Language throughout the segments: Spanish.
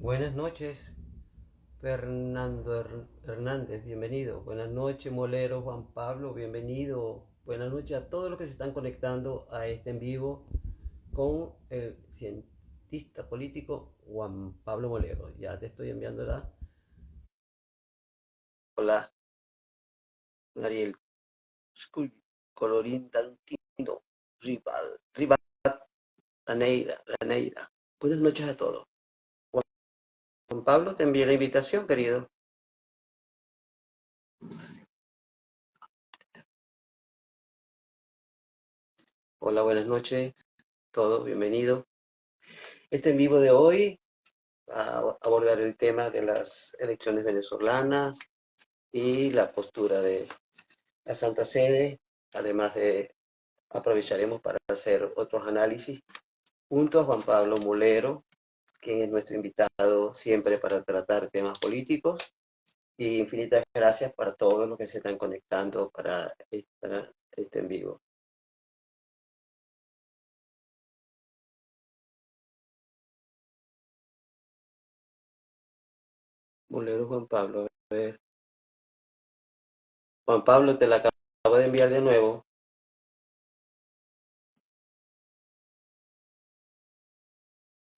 Buenas noches, Fernando Hernández, bienvenido. Buenas noches, Molero Juan Pablo, bienvenido. Buenas noches a todos los que se están conectando a este en vivo con el cientista político Juan Pablo Molero. Ya te estoy enviando la. Hola, Ariel Colorín Tantino, Rival, Laneira. Buenas noches a todos. Juan Pablo, te envié la invitación, querido. Hola, buenas noches, todos, bienvenidos. Este en vivo de hoy va a abordar el tema de las elecciones venezolanas y la postura de la Santa Sede, además de aprovecharemos para hacer otros análisis junto a Juan Pablo Mulero, quien es nuestro invitado siempre para tratar temas políticos, y infinitas gracias para todos los que se están conectando para este en vivo. Mulero Juan Pablo, a ver. Juan Pablo, te la acabo de enviar de nuevo.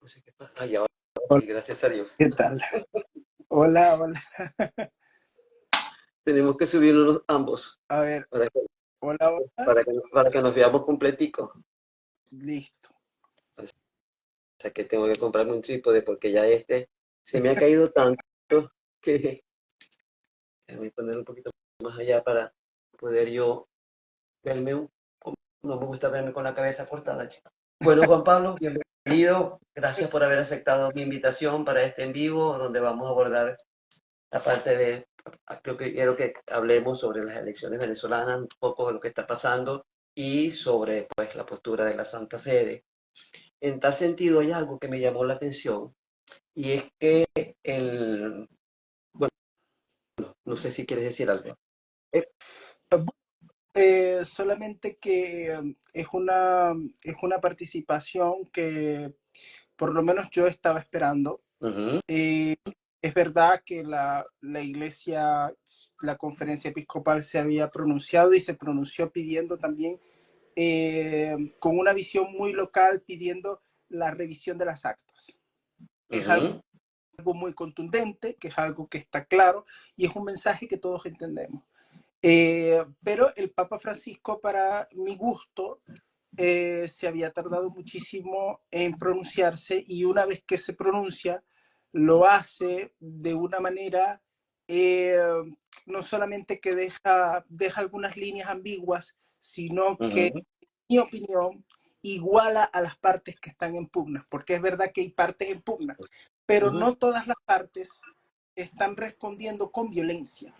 No sé qué pasa. Ay, ahora Hola, sí, gracias a Dios. ¿qué tal? Hola, hola. Tenemos que subirnos ambos A ver, para que, hola, hola. para que nos veamos completicos. Listo. O sea que tengo que comprarme un trípode porque ya este se me ha caído tanto que voy a poner un poquito más allá para poder yo verme no me gusta verme con la cabeza cortada, chica. Bueno, Juan Pablo, bienvenido. Gracias por haber aceptado mi invitación para este en vivo, donde vamos a abordar la parte de, creo que quiero que hablemos sobre las elecciones venezolanas, un poco de lo que está pasando y sobre pues la postura de la Santa Sede. En tal sentido, hay algo que me llamó la atención y es que el, bueno, no sé si quieres decir algo. Eh, Solamente que es una participación que por lo menos yo estaba esperando. uh-huh. Eh, es verdad que la iglesia, la conferencia episcopal se había pronunciado y se pronunció pidiendo también, con una visión muy local, pidiendo la revisión de las actas. Es algo Uh-huh. muy contundente, que es algo que está claro y es un mensaje que todos entendemos. Pero el Papa Francisco, para mi gusto, se había tardado muchísimo en pronunciarse y una vez que se pronuncia, lo hace de una manera, eh, no solamente que deja algunas líneas ambiguas, sino que, Uh-huh. en mi opinión, iguala a las partes que están en pugna, porque es verdad que hay partes en pugna, pero Uh-huh. no todas las partes están respondiendo con violencia,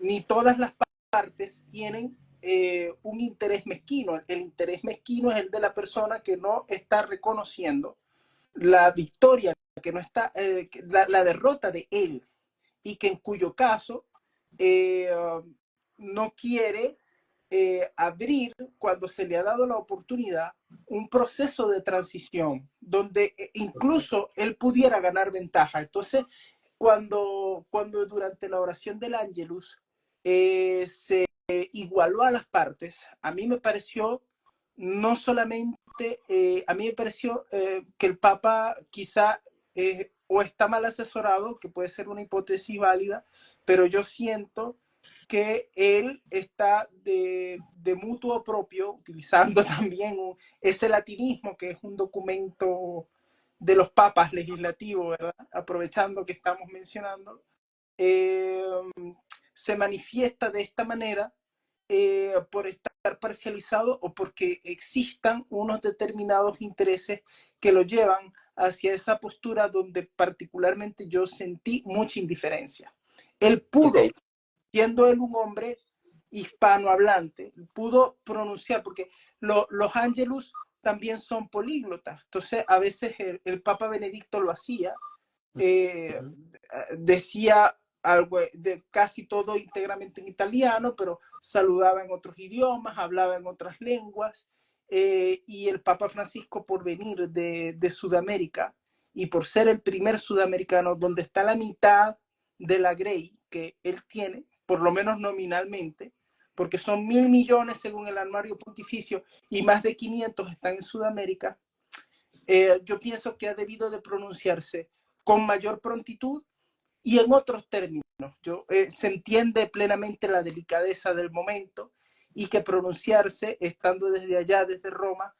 ni todas las partes tienen un interés mezquino. El interés mezquino es el de la persona que no está reconociendo la victoria, que no está, la derrota de él, y que en cuyo caso eh, no quiere abrir, cuando se le ha dado la oportunidad, un proceso de transición donde incluso él pudiera ganar ventaja. Entonces, cuando durante la oración del Ángelus se igualó a las partes, a mí me pareció no solamente, a mí me pareció que el Papa quizá o está mal asesorado, que puede ser una hipótesis válida, pero yo siento que él está de mutuo propio, utilizando también ese latinismo, que es un documento de los papas legislativos, ¿verdad? Aprovechando que estamos mencionando, eh, se manifiesta de esta manera por estar parcializado o porque existan unos determinados intereses que lo llevan hacia esa postura donde particularmente yo sentí mucha indiferencia. Él Okay. pudo, siendo él un hombre hispanohablante, pudo pronunciar, porque los ángelus también son políglotas. Entonces, a veces el Papa Benedicto lo hacía, eh, Uh-huh. decía algo de casi todo íntegramente en italiano, pero saludaba en otros idiomas, hablaba en otras lenguas, y el Papa Francisco, por venir de Sudamérica y por ser el primer sudamericano donde está la mitad de la Grey que él tiene, por lo menos nominalmente, porque son 1.000 millones según el anuario pontificio y más de 500 están en Sudamérica, yo pienso que ha debido de pronunciarse con mayor prontitud y en otros términos. Se entiende plenamente la delicadeza del momento y que pronunciarse, estando desde allá, desde Roma,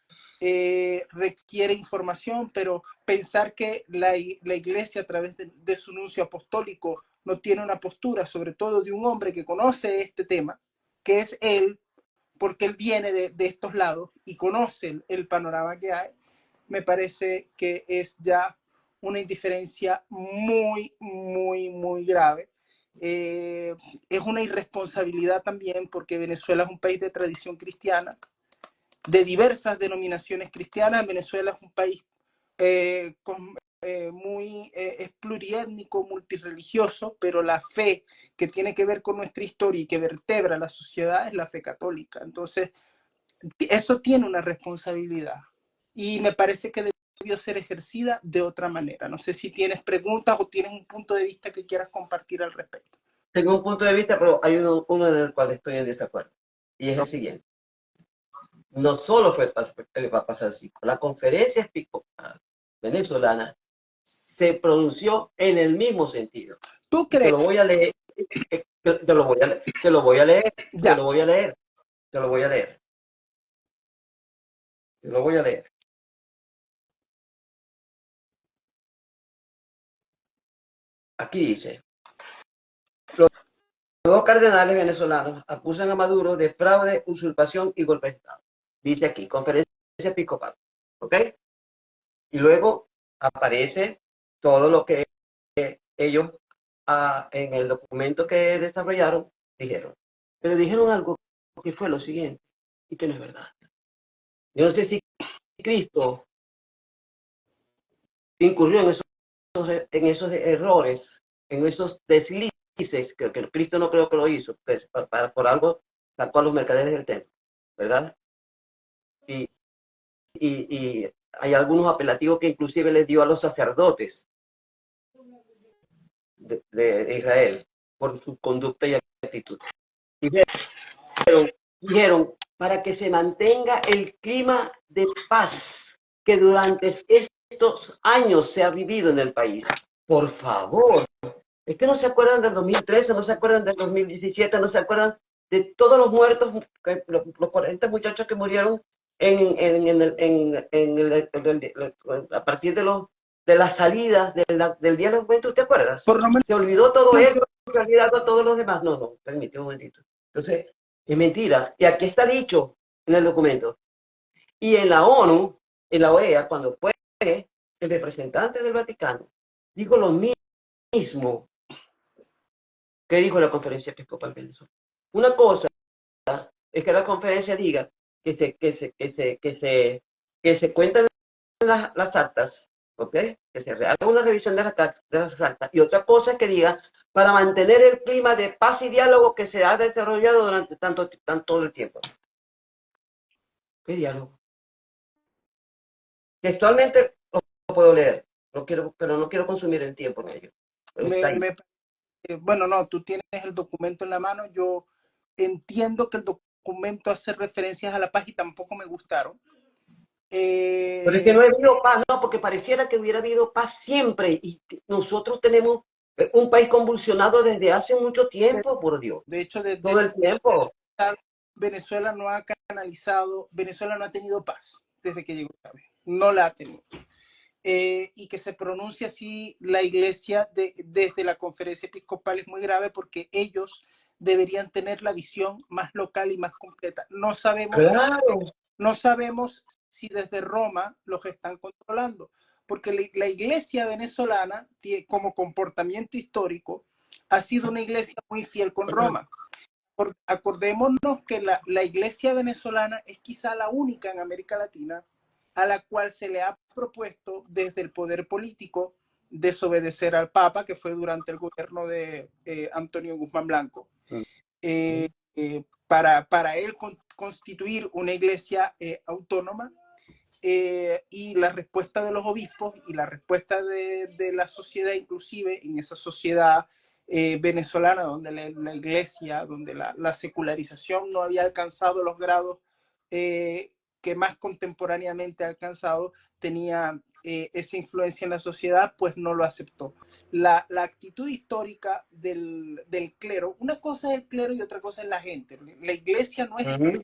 requiere información, pero pensar que la Iglesia a través de su nuncio apostólico no tiene una postura, sobre todo de un hombre que conoce este tema, que es él, porque él viene de estos lados y conoce el panorama que hay, me parece que es ya una indiferencia muy, muy, muy grave. Es una irresponsabilidad también porque Venezuela es un país de tradición cristiana, de diversas denominaciones cristianas. Venezuela es un país es pluriétnico, multirreligioso, pero la fe que tiene que ver con nuestra historia y que vertebra la sociedad es la fe católica. Entonces, eso tiene una responsabilidad y me parece que debió ser ejercida de otra manera. No sé si tienes preguntas o tienes un punto de vista que quieras compartir al respecto. Tengo un punto de vista, pero hay uno en el cual estoy en desacuerdo. Y es el siguiente. No solo fue el Papa Francisco, la conferencia episcopal venezolana se pronunció en el mismo sentido. ¿Tú Te crees? lo voy a leer, te lo voy a leer, te lo voy a leer, Ya. te lo voy a leer, te lo voy a leer, te lo voy a leer. Aquí dice, los dos cardenales venezolanos acusan a Maduro de fraude, usurpación y golpe de Estado. Dice aquí, conferencia episcopal, ¿ok? Y luego aparece todo lo que ellos en el documento que desarrollaron dijeron. Pero dijeron algo que fue lo siguiente, y que no es verdad. Yo no sé si Cristo incurrió en esos errores, en esos deslices, que Cristo no creo que lo hizo, pues, por algo sacó a los mercaderes del templo, ¿verdad? Y, y hay algunos apelativos que inclusive les dio a los sacerdotes de Israel por su conducta y actitud. Dijeron, para que se mantenga el clima de paz que durante estos años se ha vivido en el país. Por favor, es que no se acuerdan del 2013, no se acuerdan del 2017, no se acuerdan de todos los muertos, los 40 muchachos que murieron a partir de la salida del día de los juventud, ¿te acuerdas? Por lo menos Se olvidó todo eso, se ha olvidado todos los demás. No, permíteme un momentito. Entonces, es mentira. Y aquí está dicho en el documento. Y en la ONU, en la OEA, cuando fue el representante del Vaticano, dijo lo mismo que dijo la conferencia episcopal venezolana. Una cosa es que la conferencia diga que se cuentan las actas, ¿ok? Que se haga una revisión de las actas. Y otra cosa es que diga para mantener el clima de paz y diálogo que se ha desarrollado durante tanto el tiempo. ¿Qué diálogo? Textualmente lo puedo leer, pero no quiero consumir el tiempo en ello. bueno, no, tú tienes el documento en la mano. Yo entiendo que el documento hace referencias a la paz y tampoco me gustaron. Pero es que no ha habido paz, no, porque pareciera que hubiera habido paz siempre y nosotros tenemos un país convulsionado desde hace mucho tiempo, por Dios. De hecho, todo el tiempo. Venezuela no ha canalizado, Venezuela no ha tenido paz desde que llegó Chávez, no la ha tenido. Y que se pronuncie así la iglesia desde la conferencia episcopal es muy grave porque ellos deberían tener la visión más local y más completa. No sabemos, claro. No sabemos si desde Roma los están controlando, porque la iglesia venezolana, como comportamiento histórico, ha sido una iglesia muy fiel con Roma. Acordémonos que la iglesia venezolana es quizá la única en América Latina a la cual se le ha propuesto desde el poder político desobedecer al Papa, que fue durante el gobierno de Antonio Guzmán Blanco, para él constituir una iglesia autónoma y la respuesta de los obispos y la respuesta de la sociedad, inclusive en esa sociedad venezolana donde la iglesia, donde la secularización no había alcanzado los grados que más contemporáneamente ha alcanzado, tenía esa influencia en la sociedad, pues no lo aceptó. La actitud histórica del clero, una cosa es el clero y otra cosa es la gente. La iglesia no es el clero,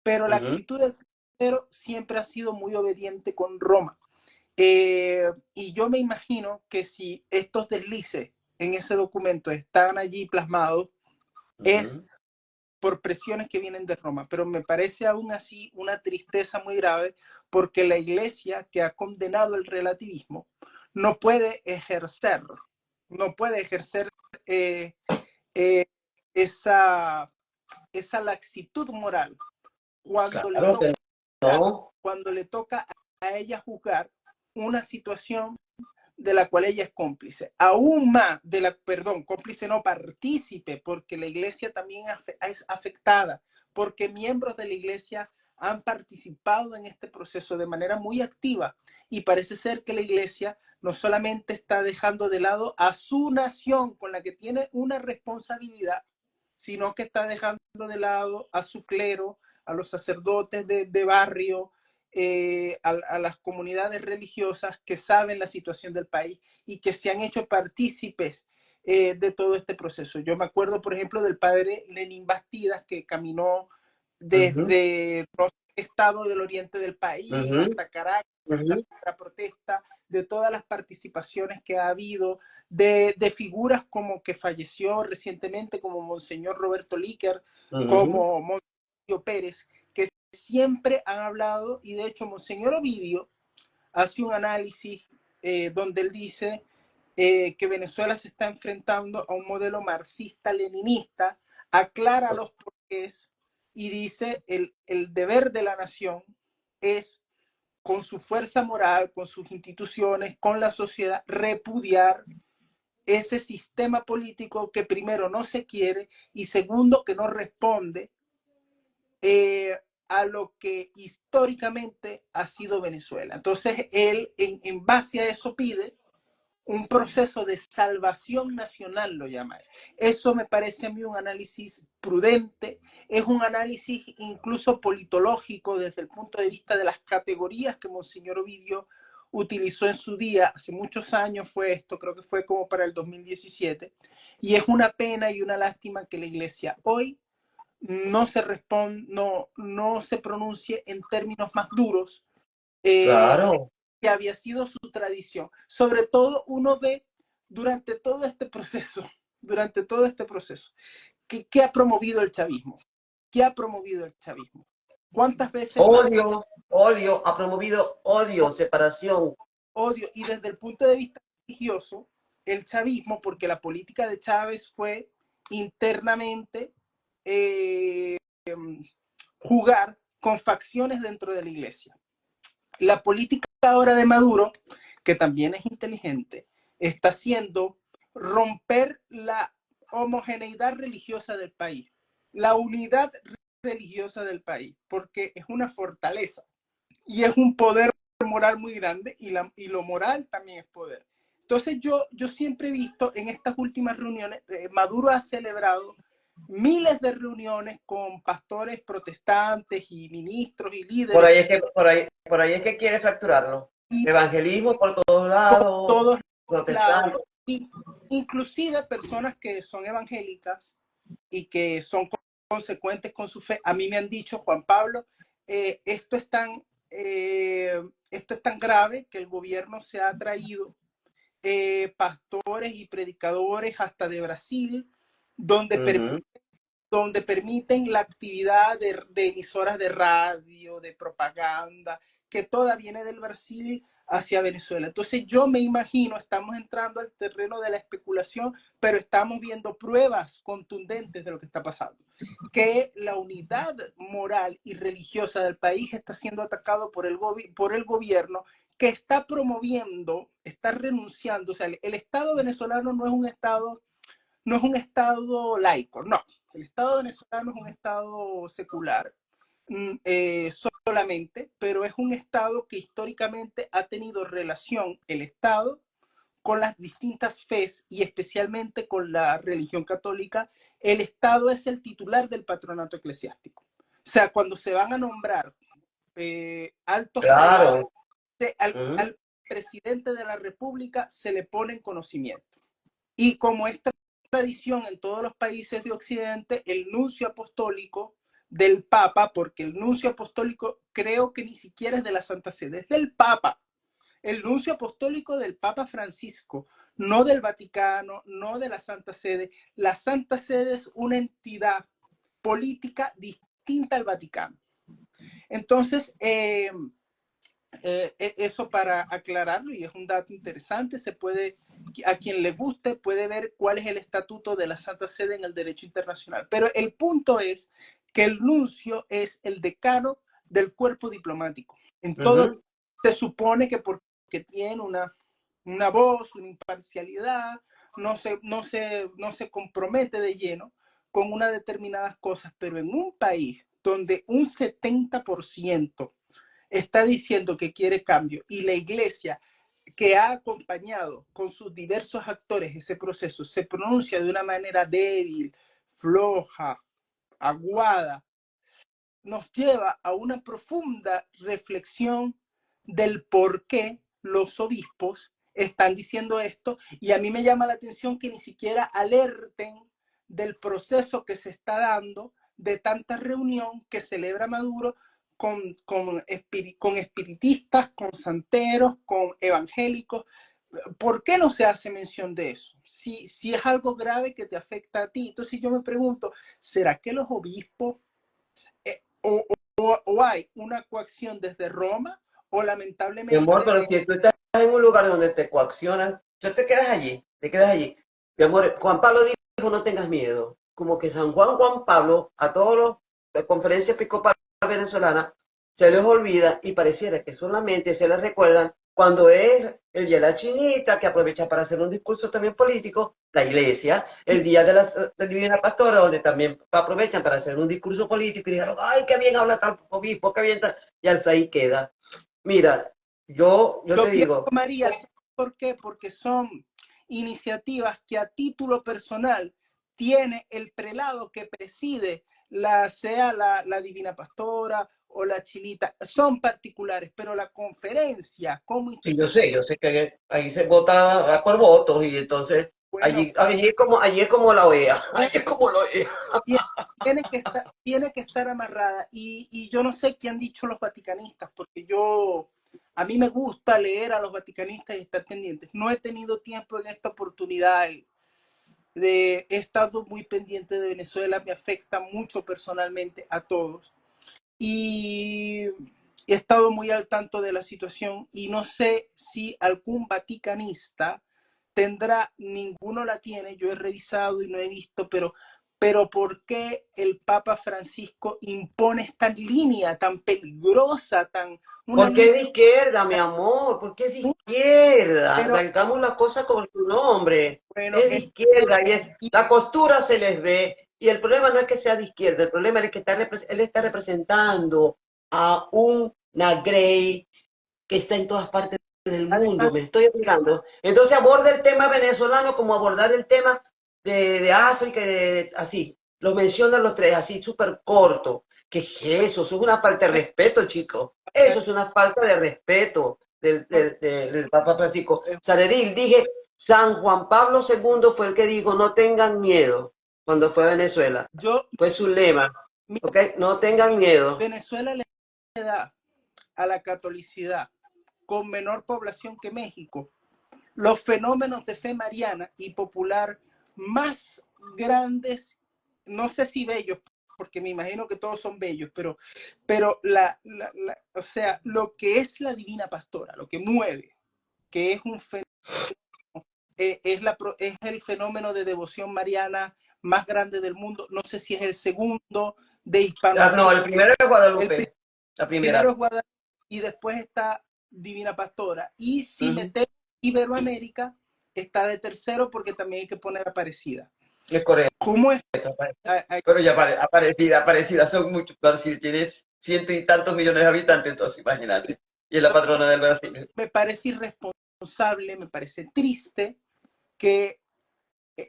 pero la actitud del clero siempre ha sido muy obediente con Roma. Y yo me imagino que si estos deslices en ese documento están allí plasmados, es por presiones que vienen de Roma, pero me parece aún así una tristeza muy grave porque la iglesia que ha condenado el relativismo no puede ejercer eh, eh, esa laxitud moral cuando, claro que no. cuando le toca a ella juzgar una situación de la cual ella es cómplice, aún más de la, perdón, cómplice no, partícipe, porque la iglesia también es afectada, porque miembros de la iglesia han participado en este proceso de manera muy activa y parece ser que la iglesia no solamente está dejando de lado a su nación con la que tiene una responsabilidad, sino que está dejando de lado a su clero, a los sacerdotes de barrio, a las comunidades religiosas que saben la situación del país y que se han hecho partícipes de todo este proceso. Yo me acuerdo, por ejemplo, del padre Lenín Bastidas, que caminó desde los estados del oriente del país hasta Caracas, la protesta, de todas las participaciones que ha habido, de figuras como que falleció recientemente, como Monseñor Roberto Líquer, como Monseñor Pérez, que siempre han hablado, y de hecho Monseñor Ovidio hace un análisis donde él dice que Venezuela se está enfrentando a un modelo marxista-leninista, aclara los porqués y dice el deber de la nación es, con su fuerza moral, con sus instituciones, con la sociedad, repudiar ese sistema político que primero no se quiere y segundo que no responde a lo que históricamente ha sido Venezuela. Entonces él en base a eso pide un proceso de salvación nacional, lo llama. Eso me parece a mí un análisis prudente, es un análisis incluso politológico desde el punto de vista de las categorías que Monseñor Ovidio utilizó en su día, hace muchos años fue esto, creo que fue como para el 2017, y es una pena y una lástima que la iglesia hoy no se responde, no se pronuncie en términos más duros, Claro. que había sido su tradición. Sobre todo uno ve durante todo este proceso, ¿qué ha promovido el chavismo? ¿Qué ha promovido el chavismo? ¿Cuántas veces más? Odio, ha promovido odio, separación. Odio. Y desde el punto de vista religioso, el chavismo, porque la política de Chávez fue internamente jugar con facciones dentro de la iglesia. La política ahora de Maduro, que también es inteligente, está haciendo romper la homogeneidad religiosa del país, la unidad religiosa del país, porque es una fortaleza y es un poder moral muy grande y lo moral también es poder. Entonces yo siempre he visto en estas últimas reuniones, Maduro ha celebrado miles de reuniones con pastores protestantes y ministros y Por líderes ahí es que, por ahí es que quiere fracturarlo. y Evangelismo por todos lados, todos lados, protestante. inclusive personas que son evangélicas y que son consecuentes con su fe. A mí me han dicho, Juan Pablo, esto es tan grave que el gobierno se ha traído pastores y predicadores hasta de Brasil, donde permiten la actividad de emisoras de radio, de propaganda, que toda viene del Brasil hacia Venezuela. Entonces yo me imagino, estamos entrando al terreno de la especulación, pero estamos viendo pruebas contundentes de lo que está pasando, que la unidad moral y religiosa del país está siendo atacado por el gobierno, que está promoviendo, está renunciando. O sea, el Estado venezolano no es un estado laico, no. El Estado venezolano es un Estado secular, solamente, pero es un Estado que históricamente ha tenido relación el Estado con las distintas fes y especialmente con la religión católica. El Estado es el titular del patronato eclesiástico. O sea, cuando se van a nombrar altos prelados, Claro. al presidente de la República se le pone en conocimiento. Y como es tradición en todos los países de Occidente, el nuncio apostólico del Papa, porque el nuncio apostólico creo que ni siquiera es de la Santa Sede, es del Papa. El nuncio apostólico del Papa Francisco, no del Vaticano, no de la Santa Sede. La Santa Sede es una entidad política distinta al Vaticano. Entonces, eso para aclararlo, y es un dato interesante. Se puede, a quien le guste, puede ver cuál es el estatuto de la Santa Sede en el derecho internacional. Pero el punto es que el nuncio es el decano del cuerpo diplomático. En todo se supone que porque tiene una voz, una imparcialidad, no se compromete de lleno con unas determinadas cosas, pero en un país donde un 70% está diciendo que quiere cambio y la iglesia que ha acompañado con sus diversos actores ese proceso se pronuncia de una manera débil, floja, aguada, nos lleva a una profunda reflexión del por qué los obispos están diciendo esto, y a mí me llama la atención que ni siquiera alerten del proceso que se está dando, de tanta reunión que celebra Maduro con espiritistas, con santeros, con evangélicos. ¿Por qué no se hace mención de eso? Si es algo grave que te afecta a ti. Entonces yo me pregunto, ¿será que los obispos o hay una coacción desde Roma o Mi amor, lamentablemente... pero si tú estás en un lugar donde te coaccionan, tú te quedas allí, te quedas allí. Mi amor, Juan Pablo dijo, no tengas miedo. Como que Juan Pablo, a todos la conferencia episcopal venezolana, se les olvida y pareciera que solamente se les recuerdan cuando es el día de la chinita, que aprovecha para hacer un discurso también político, la iglesia, el día de la Divina Pastora, donde también aprovechan para hacer un discurso político y dijeron, ay, qué bien habla tal obispo, qué bien tal, y hasta ahí queda. Mira, yo Yo te pienso, digo, María, ¿por qué? Porque son iniciativas que a título personal tiene el prelado que preside, sea la Divina Pastora o la Chilita, son particulares, pero la conferencia como sí, institución, yo sé que ahí se vota por votos y entonces bueno, allí es como la OEA, allí es como la OEA. tiene que estar amarrada. Y yo no sé qué han dicho los vaticanistas, porque a mí me gusta leer a los vaticanistas y estar pendientes. No he tenido tiempo en esta oportunidad. He estado muy pendiente de Venezuela, me afecta mucho personalmente a todos. Y he estado muy al tanto de la situación y no sé si algún vaticanista tendrá, ninguno la tiene, yo he revisado y no he visto, pero ¿por qué el Papa Francisco impone esta línea tan peligrosa, una ¿Por qué línea, es de izquierda, mi amor? ¿Por qué es de izquierda? pero Digamos la cosa con su nombre. bueno, Es de izquierda y la costura se les ve. Y el problema no es que sea de izquierda, el problema es que él está representando a una Grey que está en todas partes del además, mundo, me estoy explicando. Entonces aborda el tema venezolano como abordar el tema de África, así, lo mencionan los tres, así súper corto. ¿Qué es eso? Eso es una falta de respeto, chicos. Eso es una falta de respeto del Papa Francisco. Saleril, dije, San Juan Pablo II fue el que dijo, no tengan miedo cuando fue a Venezuela. yo, Fue su lema, ¿ok? No tengan miedo. Venezuela le da a la catolicidad con menor población que México los fenómenos de fe mariana y popular más grandes, no sé si bellos, porque me imagino que todos son bellos, pero o sea, lo que es la Divina Pastora, lo que mueve, que es un fenómeno, es el fenómeno de devoción mariana más grande del mundo. No sé si es el segundo de No, Hispanoamérica. el primero es El Guadalupe, la primero primera. es Guadalupe y después está Divina Pastora. Y si Uh-huh. metemos Iberoamérica, está de tercero porque también hay que poner Aparecida. Es correcto. ¿Cómo es? Pero ya aparecida, son muchos. Si tienes ciento y tantos millones de habitantes, entonces imagínate. Y es la patrona del Brasil. Me parece irresponsable, me parece triste que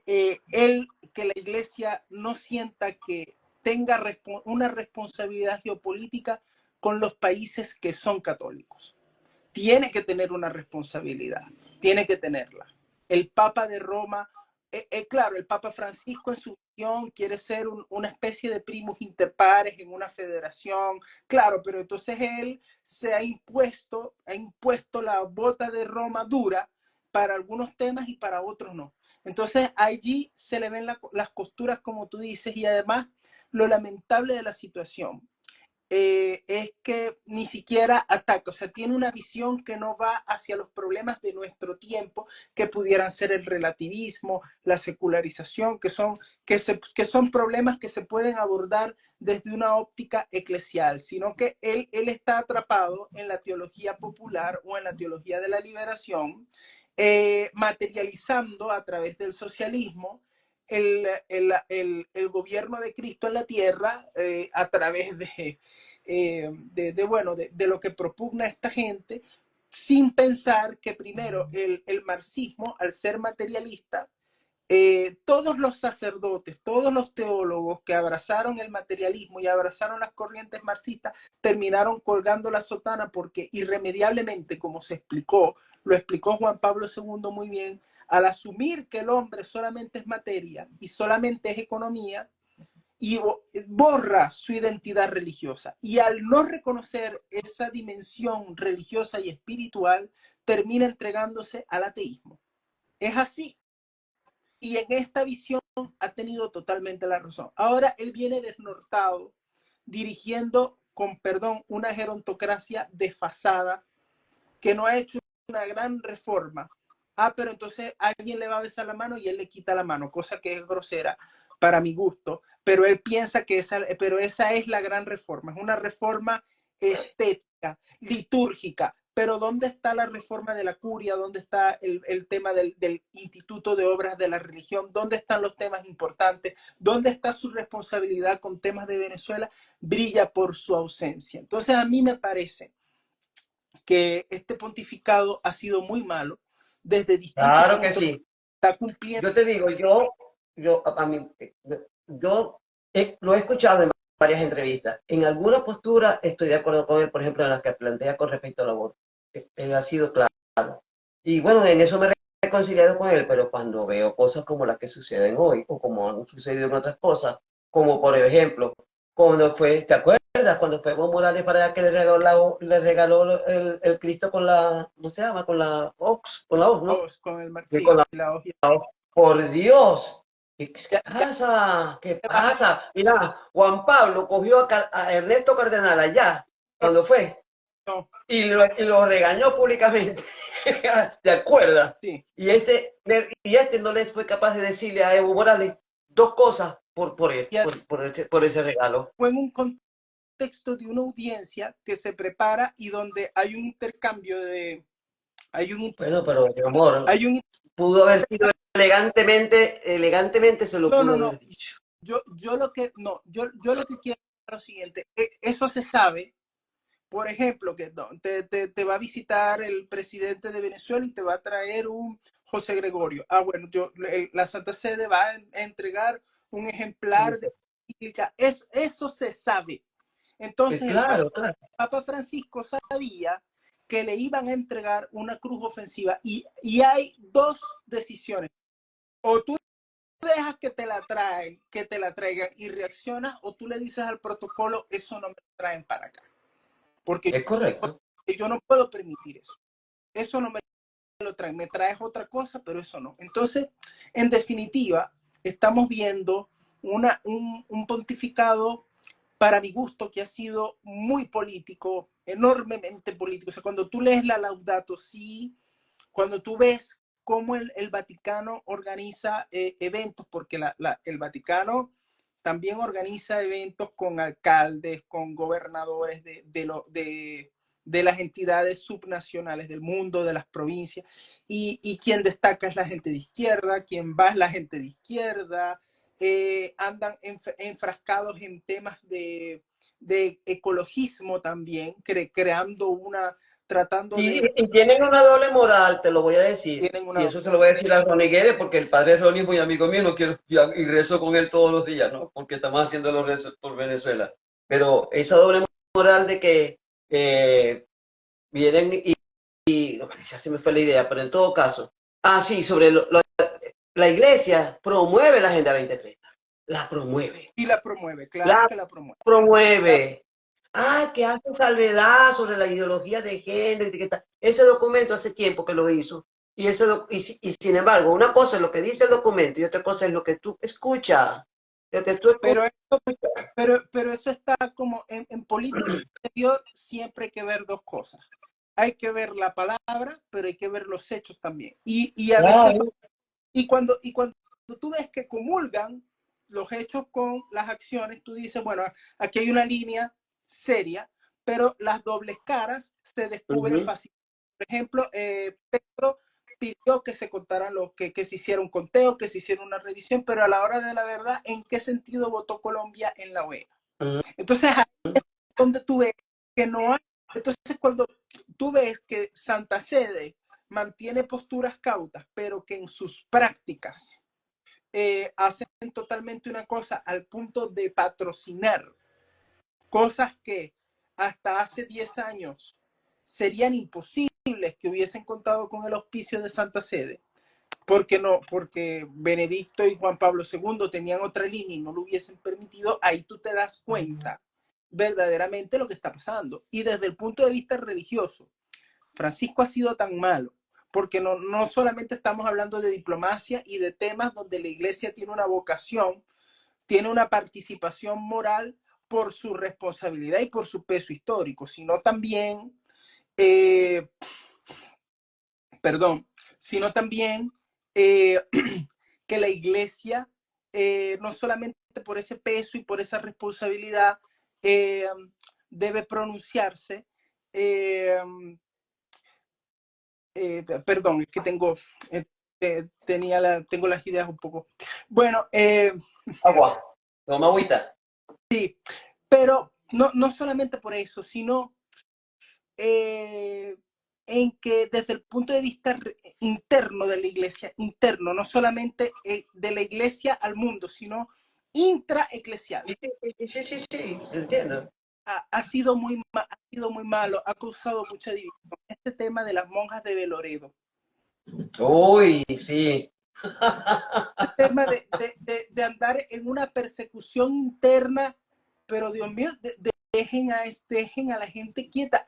que la iglesia no sienta que tenga una responsabilidad geopolítica con los países que son católicos. Tiene que tener una responsabilidad, tiene que tenerla. El Papa de Roma, claro, el Papa Francisco en su visión quiere ser una especie de primus inter pares en una federación, claro, pero entonces él se ha impuesto la bota de Roma dura para algunos temas y para otros no. Entonces allí se le ven las costuras, como tú dices, y además lo lamentable de la situación es que ni siquiera ataca, o sea, tiene una visión que no va hacia los problemas de nuestro tiempo, que pudieran ser el relativismo, la secularización, que son problemas que se pueden abordar desde una óptica eclesial, sino que él está atrapado en la teología popular o en la teología de la liberación, materializando a través del socialismo el gobierno de Cristo en la tierra a través de lo que propugna esta gente, sin pensar que primero el marxismo, al ser materialista, todos los sacerdotes, todos los teólogos que abrazaron el materialismo y abrazaron las corrientes marxistas, terminaron colgando la sotana porque irremediablemente, como lo explicó Juan Pablo II muy bien, al asumir que el hombre solamente es materia y solamente es economía, y borra su identidad religiosa. Y al no reconocer esa dimensión religiosa y espiritual, termina entregándose al ateísmo. Es así. Y en esta visión ha tenido totalmente la razón. Ahora él viene desnortado, dirigiendo, con perdón, una gerontocracia desfasada, que no ha hecho una gran reforma. Pero entonces alguien le va a besar la mano y él le quita la mano, cosa que es grosera para mi gusto, pero él piensa que esa es la gran reforma, es una reforma estética, litúrgica, pero ¿dónde está la reforma de la curia? ¿Dónde está el tema del Instituto de Obras de la Religión? ¿Dónde están los temas importantes? ¿Dónde está su responsabilidad con temas de Venezuela? Brilla por su ausencia. Entonces a mí me parece que este pontificado ha sido muy malo desde distintos Claro que puntos. sí. Está cumpliendo. Yo te digo, a mí, yo lo he escuchado en varias entrevistas. En alguna postura estoy de acuerdo con él, por ejemplo, en las que plantea con respecto al aborto. Él ha sido claro. Y bueno, en eso me he reconciliado con él, pero cuando veo cosas como las que suceden hoy, o como han sucedido en otras cosas, como por ejemplo, cuando fue, ¿te acuerdas? Cuando fue Evo Morales para allá que le regaló el Cristo con la, ¿cómo se llama? Con la Ox, ¿no? Con el Sí, sí, con la la hojilla. por Dios, ¿qué Ya, ya pasa? ¿Qué baja, pasa? Mira, Juan Pablo cogió a Ernesto Cardenal allá, cuando fue, no, y lo regañó públicamente. ¿Te acuerdas? sí. Y este no les fue capaz de decirle a Evo Morales dos cosas Y por ese regalo. fue en un contexto de una audiencia que se prepara y donde hay un intercambio hay un, Bueno, pero mi amor, hay un, pudo haber sido elegantemente se lo no, no, pudo no. haber dicho. Yo lo que, no, yo lo que quiero es lo siguiente. Eso se sabe. Por ejemplo, que no, te va a visitar el presidente de Venezuela y te va a traer un José Gregorio. Bueno, la Santa Sede va a entregar un ejemplar de encíclica. Eso se sabe. Entonces Claro, claro. Papa Francisco sabía que le iban a entregar una cruz ofensiva y hay dos decisiones. O tú dejas que te la traigan y reaccionas, o tú le dices al protocolo, eso no me lo traen para acá. Porque Es correcto. yo no puedo permitir eso. Eso no me lo traen. Me traes otra cosa, pero eso no. Entonces, en definitiva, estamos viendo un pontificado, para mi gusto, que ha sido muy político, enormemente político. O sea, cuando tú lees la Laudato Si, cuando tú ves cómo el Vaticano organiza eventos, porque el Vaticano también organiza eventos con alcaldes, con gobernadores de las entidades subnacionales del mundo, de las provincias, y quien destaca es la gente de izquierda, quien va es la gente de izquierda, andan enfrascados en temas de ecologismo también, creando tratando Sí, de... y tienen una doble moral, te lo voy a decir. Tienen Y una... eso se lo voy a decir a Ronnie Guedes, porque el padre Ronnie es muy amigo mío, no quiero, y rezo con él todos los días, ¿no? Porque estamos haciendo los rezos por Venezuela. Pero esa doble moral de que vienen no, ya se me fue la idea, pero en todo caso. Ah, sí, sobre la iglesia promueve la Agenda 2030. La promueve. Y la promueve, claro La que la promueve. promueve. Ah, que hace salvedad sobre la ideología de género y que tal. Ese documento hace tiempo que lo hizo. Y sin embargo, una cosa es lo que dice el documento y otra cosa es lo que tú escuchas. Lo que tú Pero, escuchas. pero eso está como en política exterior, siempre hay que ver dos cosas. Hay que ver la palabra, pero hay que ver los hechos también. Y a veces, Claro. y cuando tú ves que comulgan los hechos con las acciones, tú dices, bueno, aquí hay una línea seria, pero las dobles caras se descubren fácilmente. Por ejemplo, Petro pidió que se contaran que se hiciera un conteo, que se hiciera una revisión, pero a la hora de la verdad, ¿en qué sentido votó Colombia en la OEA? Entonces, ahí es donde tú ves que no hay. Entonces, cuando tú ves que Santa Sede mantiene posturas cautas, pero que en sus prácticas hacen totalmente una cosa al punto de patrocinar cosas que hasta hace 10 años serían imposibles que hubiesen contado con el auspicio de Santa Sede, porque no, porque Benedicto y Juan Pablo II tenían otra línea y no lo hubiesen permitido. Ahí tú te das cuenta verdaderamente lo que está pasando. Y desde el punto de vista religioso, Francisco ha sido tan malo, porque no solamente estamos hablando de diplomacia y de temas donde la iglesia tiene una vocación, tiene una participación moral por su responsabilidad y por su peso histórico, sino también, perdón, sino también que la iglesia, no solamente por ese peso y por esa responsabilidad, debe pronunciarse. Perdón, es que tengo las ideas un poco. Bueno, Agua. Toma agüita. pero no solamente por eso, sino en que desde el punto de vista interno de la iglesia, interno, no solamente de la iglesia al mundo, sino intraeclesial, Sí, sí, sí, sí, sí, sí, entiendo. ha sido muy malo, ha causado mucha división. Este tema de las monjas de Veloredo, Uy, sí. este tema de andar en una persecución interna, pero Dios mío, dejen a la gente quieta.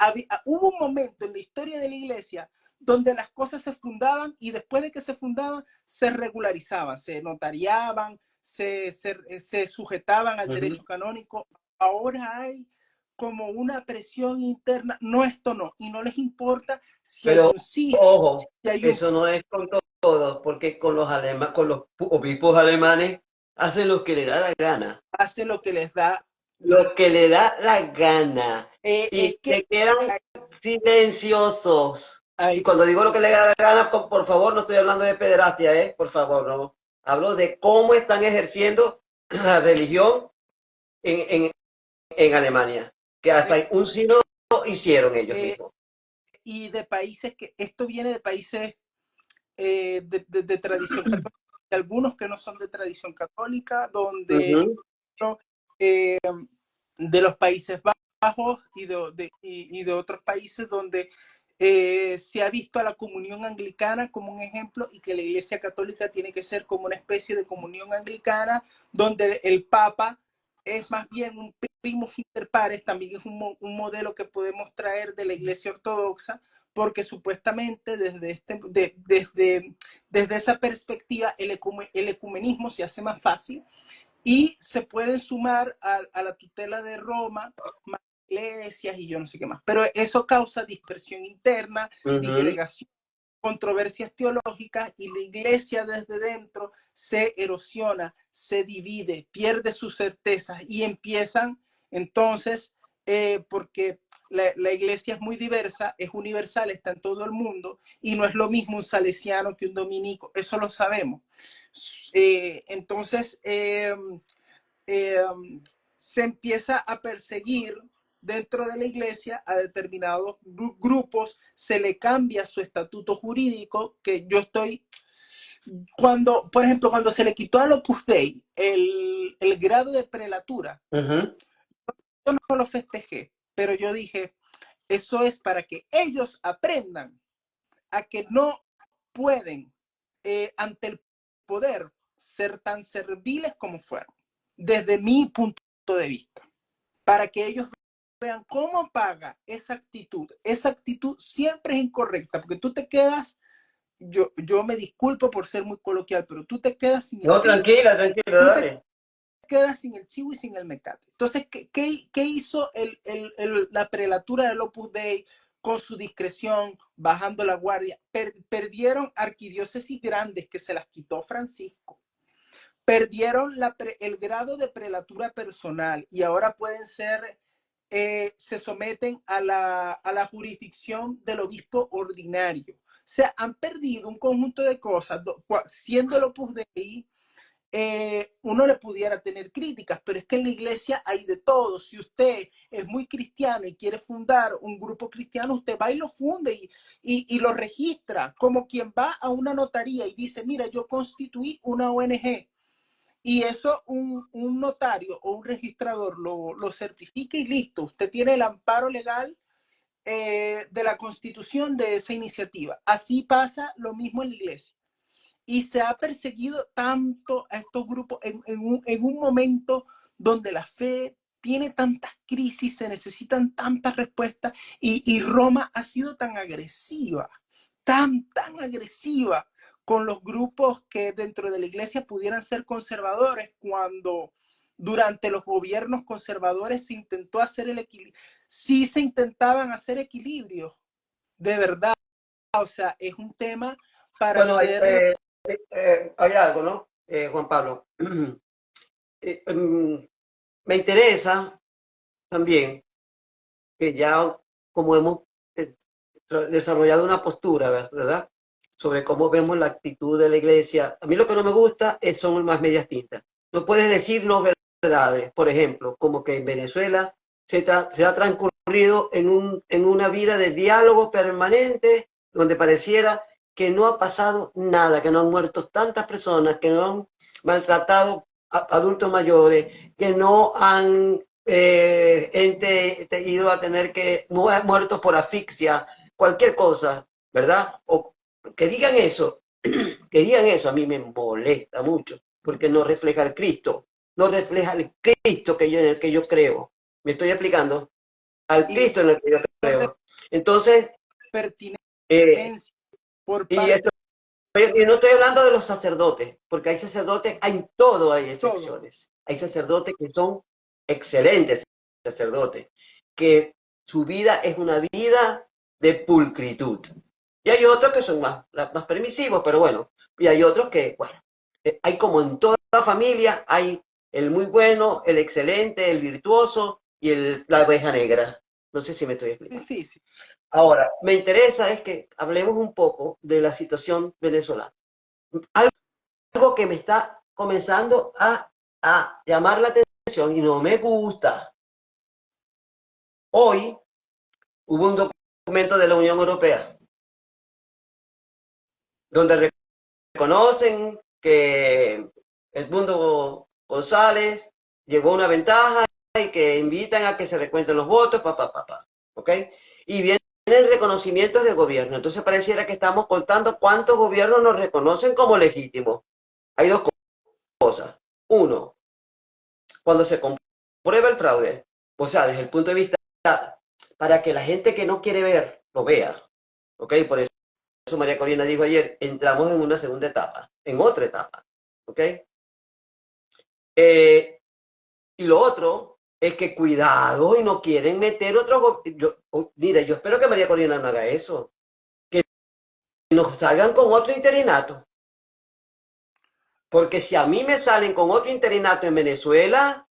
Hubo un momento en la historia de la iglesia donde las cosas se fundaban y después de que se fundaban se regularizaban, se notariaban, se sujetaban al derecho canónico. Ahora hay como una presión interna, no, esto no, y no les importa si hay Pero, un sí, ojo, si hay un eso no es con todos, porque con los obispos alemanes hacen lo que le da la gana. hace lo que les da. Lo que le da la gana. Y Es que se quedan silenciosos. Y hay, cuando digo lo que le da la gana, por favor, no estoy hablando de pederastia, ¿eh? Por favor, no. Hablo de cómo están ejerciendo la religión en, en, en Alemania. Que hasta un sínodo hicieron ellos eh, mismos. y de países que esto viene de países de tradición católica, algunos que no son de tradición católica, donde eh, de los Países Bajos y de otros países donde se ha visto a la comunión anglicana como un ejemplo y que la Iglesia Católica tiene que ser como una especie de comunión anglicana donde el Papa es más bien un primus inter pares, también es un modelo que podemos traer de la Iglesia Ortodoxa, porque supuestamente desde esa perspectiva el ecumenismo se hace más fácil y se pueden sumar a la tutela de Roma más iglesias y yo no sé qué más. Pero eso causa dispersión interna, disgregación, controversias teológicas y la iglesia desde dentro se erosiona, se divide, pierde sus certezas y empiezan entonces, porque la iglesia es muy diversa, es universal, está en todo el mundo y no es lo mismo un salesiano que un dominico, eso lo sabemos. Entonces, eh, se empieza a perseguir dentro de la iglesia a determinados grupos, se le cambia su estatuto jurídico, que yo estoy, cuando, por ejemplo, cuando se le quitó al Opus Dei el grado de prelatura, yo no lo festejé, pero yo dije, eso es para que ellos aprendan a que no pueden, ante el poder, ser tan serviles como fueron, desde mi punto de vista, para que ellos vean cómo paga esa actitud. Esa actitud siempre es incorrecta, porque tú te quedas, yo me disculpo por ser muy coloquial, pero tú te quedas sin el No, chivo. tranquila, Tú dale. te quedas sin el chivo y sin el mecate. Entonces, ¿qué hizo la prelatura del Opus Dei con su discreción, bajando la guardia? Perdieron arquidiócesis grandes que se las quitó Francisco. Perdieron el grado de prelatura personal y ahora pueden ser, se someten a la jurisdicción del obispo ordinario. O sea, han perdido un conjunto de cosas, siendo el Opus Dei, uno le pudiera tener críticas, pero es que en la iglesia hay de todo. Si usted es muy cristiano y quiere fundar un grupo cristiano, usted va y lo funde y lo registra, como quien va a una notaría y dice, mira, yo constituí una ONG. Y eso un notario o un registrador lo certifica y listo. Usted tiene el amparo legal, de la constitución de esa iniciativa. Así pasa lo mismo en la iglesia. Y se ha perseguido tanto a estos grupos en un momento donde la fe tiene tantas crisis, se necesitan tantas respuestas y Roma ha sido tan agresiva, tan agresiva con los grupos que dentro de la iglesia pudieran ser conservadores, cuando durante los gobiernos conservadores se intentó hacer el equilibrio. Sí se intentaban hacer equilibrios, de verdad. O sea, es un tema para Bueno, hacerlo. hay algo, ¿no? Juan Pablo. Me interesa también que ya como hemos eh, desarrollado una postura, ¿verdad? Sobre cómo vemos la actitud de la iglesia. A mí lo que no me gusta son más medias tintas. No puedes decir no verdades, por ejemplo, como que en Venezuela se ha transcurrido en una vida de diálogo permanente donde pareciera que no ha pasado nada, que no han muerto tantas personas, que no han maltratado a adultos mayores, que no han ido a tener que muertos por asfixia, cualquier cosa, ¿verdad? O que digan eso, que digan eso, a mí me molesta mucho, porque no refleja el Cristo, no refleja el Cristo en el que yo creo. ¿Me estoy explicando? Al Y Cristo en el que yo no de creo. Entonces, pertinencia eh, por y, parte esto, y no estoy hablando de los sacerdotes, porque hay sacerdotes, hay todo, hay de todo. excepciones. Hay sacerdotes que son excelentes sacerdotes, que su vida es una vida de pulcritud. Y hay otros que son más permisivos, pero bueno, y hay otros que, bueno, hay como en toda familia, hay el muy bueno, el excelente, el virtuoso y la oveja negra. No sé si me estoy Sí, explicando. sí, sí. Ahora, me interesa es que hablemos un poco de la situación venezolana. Algo que me está comenzando a llamar la atención y no me gusta. Hoy hubo un documento de la Unión Europea donde reconocen que Edmundo González llevó una ventaja y que invitan a que se recuenten los votos, ¿ok? Y vienen reconocimientos de gobierno. Entonces pareciera que estamos contando cuántos gobiernos nos reconocen como legítimos. Hay dos cosas. Uno, cuando se comprueba el fraude, o sea, desde el punto de vista para que la gente que no quiere ver, lo vea, ¿ok? Por eso María Corina dijo ayer, entramos en una segunda etapa, en otra etapa, ¿ok? Y lo otro es que cuidado y no quieren meter otro... mira, yo espero que María Corina no haga eso, que nos salgan con otro interinato, porque si a mí me salen con otro interinato en Venezuela,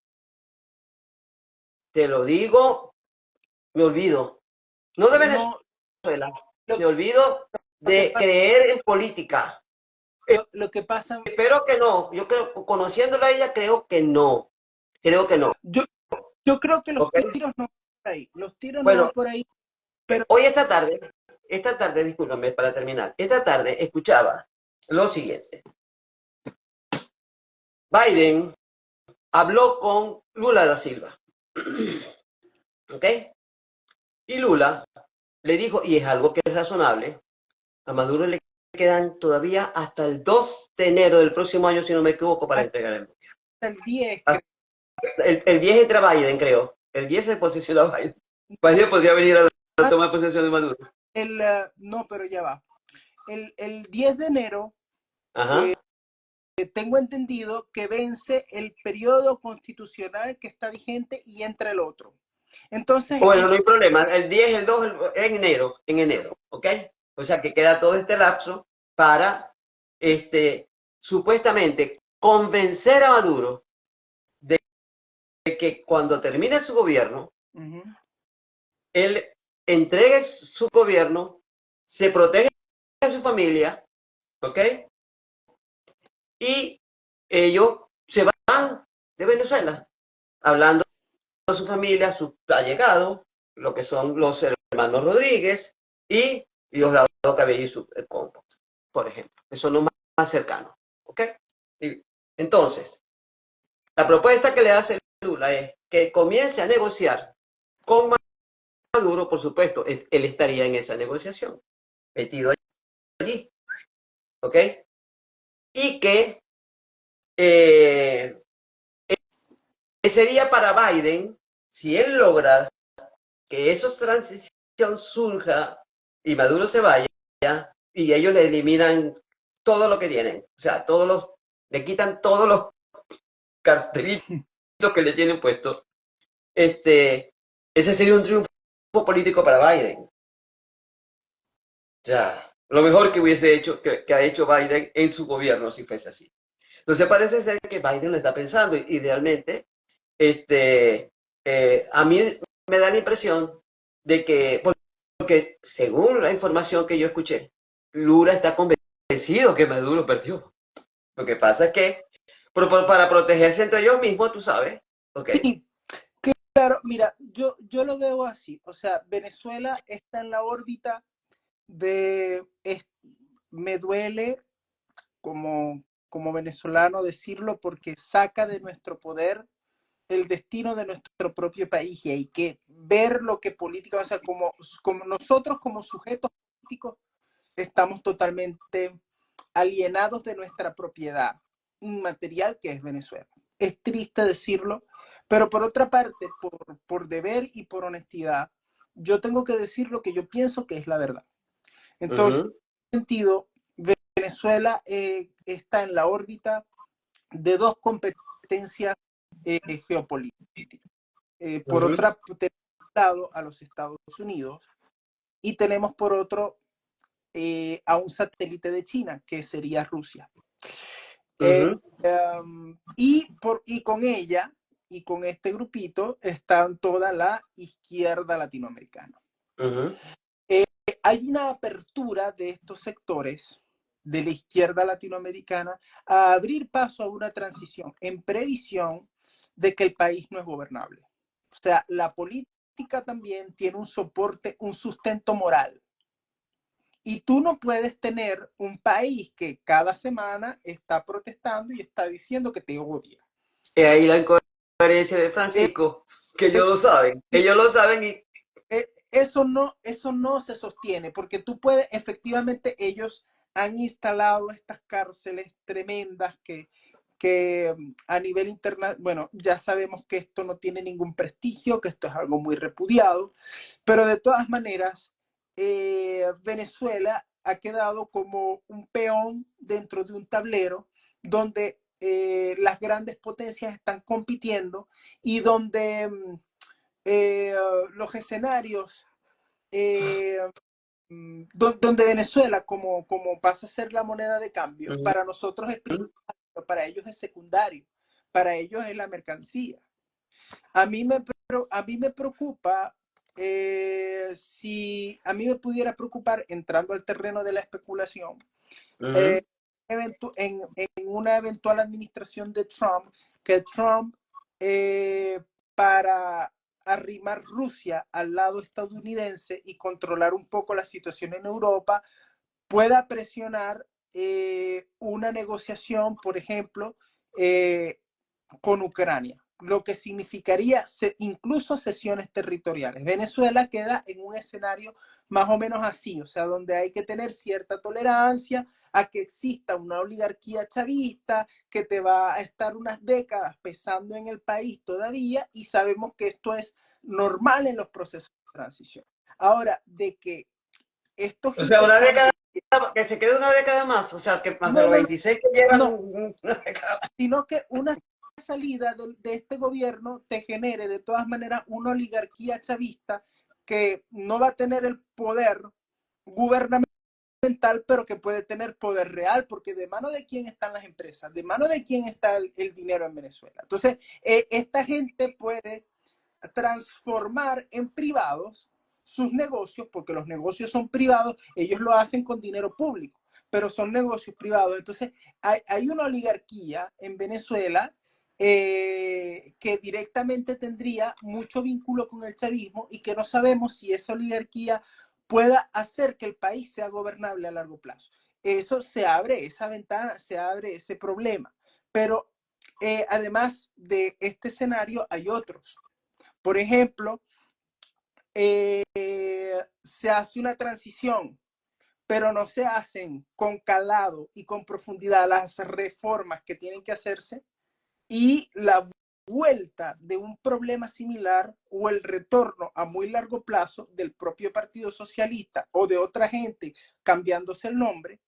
te lo digo, me olvido, no de No, Venezuela, lo, me olvido lo que de pasa, creer en política. lo que pasa, Espero que no. Yo creo, conociéndola a ella, creo que no. Creo que no. yo, Yo creo que los ¿ok? tiros no van por ahí. Los tiros no van Bueno, por ahí, pero hoy esta tarde, discúlpame para terminar, esta tarde escuchaba lo siguiente. Biden habló con Lula da Silva, ¿ok? Y Lula le dijo, y es algo que es razonable, a Maduro le quedan todavía hasta el 2 de enero del próximo año, si no me equivoco, para hasta entregar el mundial. el 10, creo. Hasta el 10 entra Biden, creo. El 10 se posiciona Biden. Biden podría venir a la Ah, toma de posesión de Maduro. no, pero ya va. El 10 de enero Ajá. tengo entendido que vence el periodo constitucional que está vigente y entra el otro. Entonces, Bueno, no hay problema. El 10, el 2, en enero, ¿ok? O sea que queda todo este lapso para, supuestamente, convencer a Maduro de que cuando termine su gobierno, él entregue su gobierno, se protege a su familia, ¿ok? Y ellos se van de Venezuela, hablando a su familia, a sus allegados, lo que son los hermanos Rodríguez y Diosdado Cabello y su compa, por ejemplo, que son los más cercanos, ¿ok? Y entonces, la propuesta que le hace Lula es que comience a negociar con Maduro, por supuesto, él estaría en esa negociación, metido allí, ¿ok? Y eh, sería para Biden, si él logra que esa transición surja y Maduro se vaya, y ellos le eliminan todo lo que tienen, o sea, le quitan todos los cartelitos que le tienen puestos, ese sería un triunfo político para Biden. O sea, lo mejor que hubiese hecho, que ha hecho Biden en su gobierno, si fuese así. Entonces parece ser que Biden lo está pensando y realmente a mí me da la impresión de que, porque según la información que yo escuché, Lula está convencido que Maduro perdió. Lo que pasa es que para protegerse entre ellos mismos, tú sabes, ¿ok? sí, claro, mira, yo lo veo así. O sea, Venezuela está en la órbita de, me duele como venezolano decirlo porque saca de nuestro poder el destino de nuestro propio país y hay que ver lo que política, o sea, como nosotros como sujetos políticos estamos totalmente alienados de nuestra propiedad inmaterial que es Venezuela. Es triste decirlo, pero por otra parte, por deber y por honestidad, yo tengo que decir lo que yo pienso que es la verdad. Entonces, en ese sentido, Venezuela está en la órbita de dos competencias geopolíticas. Por otra, tenemos lado a los Estados Unidos y tenemos por otro a un satélite de China, que sería Rusia. Y con ella y con este grupito están toda la izquierda latinoamericana. Hay una apertura de estos sectores de la izquierda latinoamericana a abrir paso a una transición en previsión de que el país no es gobernable. O sea, la política también tiene un soporte, un sustento moral. Y tú no puedes tener un país que cada semana está protestando y está diciendo que te odia. Ahí la incoherencia de Eh, Francisco, que ellos lo saben y... eso no se sostiene, porque tú puedes, efectivamente, ellos han instalado estas cárceles tremendas que a nivel internacional, bueno, ya sabemos que esto no tiene ningún prestigio, que esto es algo muy repudiado, pero de todas maneras, Venezuela ha quedado como un peón dentro de un tablero donde las grandes potencias están compitiendo y donde los escenarios donde Venezuela, como pasa a ser la moneda de cambio, para nosotros es primario, para ellos es secundario, para ellos es la mercancía. A mí me preocupa, si a mí me pudiera preocupar, entrando al terreno de la especulación, en una eventual administración de Trump, que Trump para arrimar Rusia al lado estadounidense y controlar un poco la situación en Europa, pueda presionar una negociación, por ejemplo, con Ucrania, lo que significaría incluso cesiones territoriales. Venezuela queda en un escenario más o menos así, o sea, donde hay que tener cierta tolerancia a que exista una oligarquía chavista que te va a estar unas décadas pesando en el país todavía, y sabemos que esto es normal en los procesos de transición. Ahora, de que estos O sea, una década, intercambios... que se quede una década más, o sea, que más de No, los no, no, 26 que llevan no, una década. sino que una salida de este gobierno te genere de todas maneras una oligarquía chavista que no va a tener el poder gubernamental, pero que puede tener poder real, porque de mano de quién están las empresas, de mano de quién está el dinero en Venezuela. Entonces, esta gente puede transformar en privados sus negocios, porque los negocios son privados, ellos lo hacen con dinero público, pero son negocios privados. Entonces, hay una oligarquía en Venezuela que directamente tendría mucho vínculo con el chavismo, y que no sabemos si esa oligarquía pueda hacer que el país sea gobernable a largo plazo. Eso se abre, esa ventana, se abre ese problema. Pero además de este escenario hay otros. Por ejemplo, se hace una transición, pero no se hacen con calado y con profundidad las reformas que tienen que hacerse, y la vuelta de un problema similar o el retorno a muy largo plazo del propio Partido Socialista o de otra gente cambiándose el nombre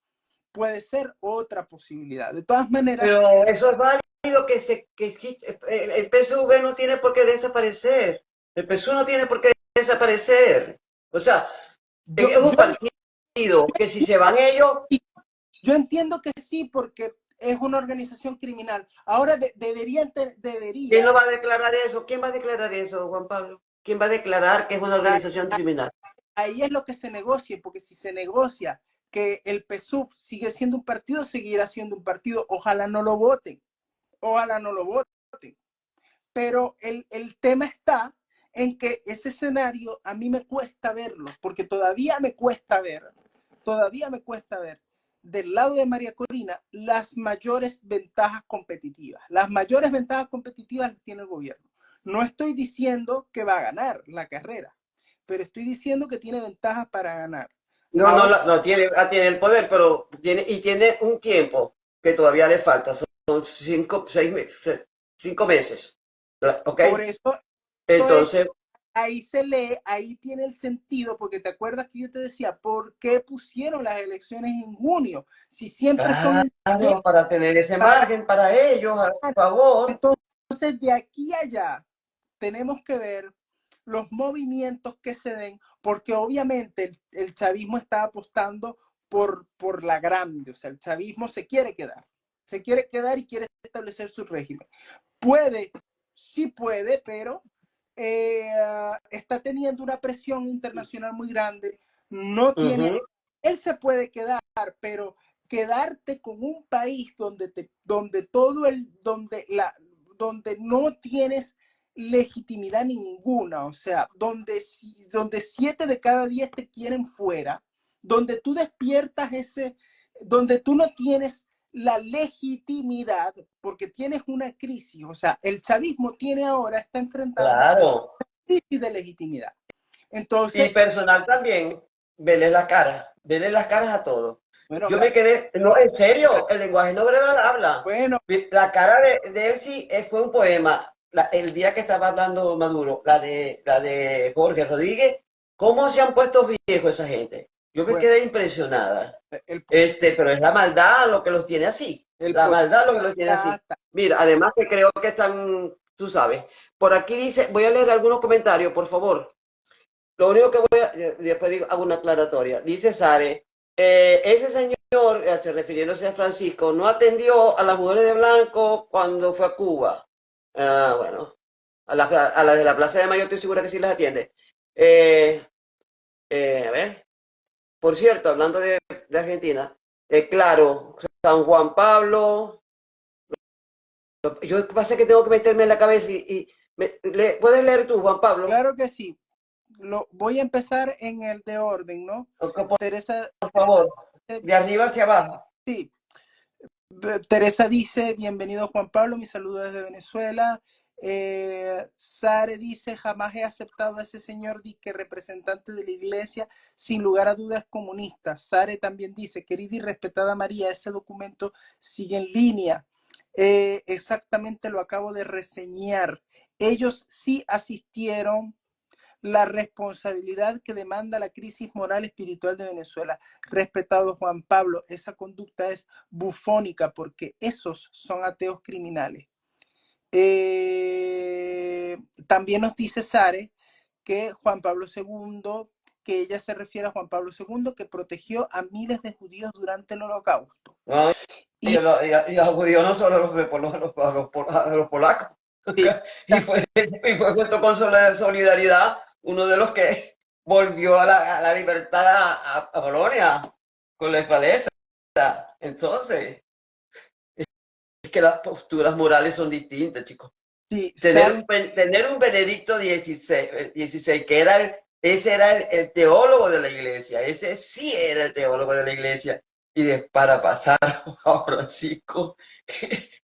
puede ser otra posibilidad. De todas maneras, Pero eso es válido el PSV no tiene por qué desaparecer. El PSUV no tiene por qué desaparecer. O sea, yo, es un yo, partido que si se van ellos, yo entiendo que sí, porque es una organización criminal. Ahora debería... ¿quién lo va a declarar eso? ¿Quién va a declarar eso, Juan Pablo? ¿Quién va a declarar que es una organización criminal? Ahí es lo que se negocie, porque si se negocia que el PSUV sigue siendo un partido, seguirá siendo un partido. Ojalá no lo voten, ojalá no lo voten. Pero el tema está en que ese escenario a mí me cuesta verlo, porque todavía me cuesta ver del lado de María Corina las mayores ventajas competitivas. Las mayores ventajas competitivas las tiene el gobierno. No estoy diciendo que va a ganar la carrera, pero estoy diciendo que tiene ventajas para ganar. No, Ahora, no tiene, tiene el poder, pero tiene un tiempo que todavía le falta. Son 5 meses. ¿Ok? por eso es, Entonces, ahí se lee, ahí tiene el sentido, porque te acuerdas que yo te decía, ¿por qué pusieron las elecciones en junio? Si siempre son en claro, para tener ese para... margen para ellos, a favor. Entonces, de aquí a allá, tenemos que ver los movimientos que se den, porque obviamente el chavismo está apostando por la grande, o sea, el chavismo se quiere quedar y quiere establecer su régimen. Sí puede, pero está teniendo una presión internacional muy grande, no tiene, él se puede quedar, pero quedarte con un país donde no tienes legitimidad ninguna, o sea, donde 7 de cada 10 te quieren fuera, donde tú despiertas donde tú no tienes la legitimidad, porque tienes una crisis, o sea, el chavismo está enfrentando Claro. crisis de legitimidad. Y Entonces, personal también, verle las caras a todos. bueno, Yo me quedé, no, en serio, el lenguaje no verbal habla. bueno, La cara de él sí fue un poema. El día que estaba hablando Maduro, la de Jorge Rodríguez, ¿cómo se han puesto viejos esa gente? Yo me bueno, quedé impresionada. el, Pero es la maldad lo que los tiene así. el La poder maldad lo que los tiene así. está, Mira, además que creo que están, tú sabes. Por aquí dice, voy a leer algunos comentarios, por favor. Lo único que después hago una aclaratoria. Dice Sare, ese señor, refiriéndose a Francisco, no atendió a las mujeres de blanco cuando fue a Cuba. Ah, bueno, a las de la Plaza de Mayo estoy segura que sí las atiende. A ver, por cierto, hablando de Argentina, claro, San Juan Pablo, yo pasa que tengo que meterme en la cabeza y ¿Puedes leer tú, Juan Pablo? Claro que sí. Voy a empezar en el de orden, ¿no? Por Teresa, favor, de arriba hacia abajo. sí. Teresa dice, bienvenido Juan Pablo, mi saludo desde Venezuela. Sare dice, jamás he aceptado a ese señor que representante de la iglesia, sin lugar a dudas comunista. Sare también dice, querida y respetada María, ese documento sigue en línea. Exactamente lo acabo de reseñar. Ellos sí asistieron la responsabilidad que demanda la crisis moral espiritual de Venezuela. Respetado Juan Pablo, esa conducta es bufónica porque esos son ateos criminales. También nos dice Sare que Juan Pablo II, que ella se refiere a Juan Pablo II, que protegió a miles de judíos durante el Holocausto. No, y a los judíos no solo a los polacos. Sí, y fue puesto con solidaridad uno de los que volvió a la libertad a Polonia con la Falaise. Entonces, es que las posturas morales son distintas, chicos. sí, Tener un Benedicto XVI que ese era el teólogo de la iglesia, ese sí era el teólogo de la iglesia. Y para pasar a Francisco,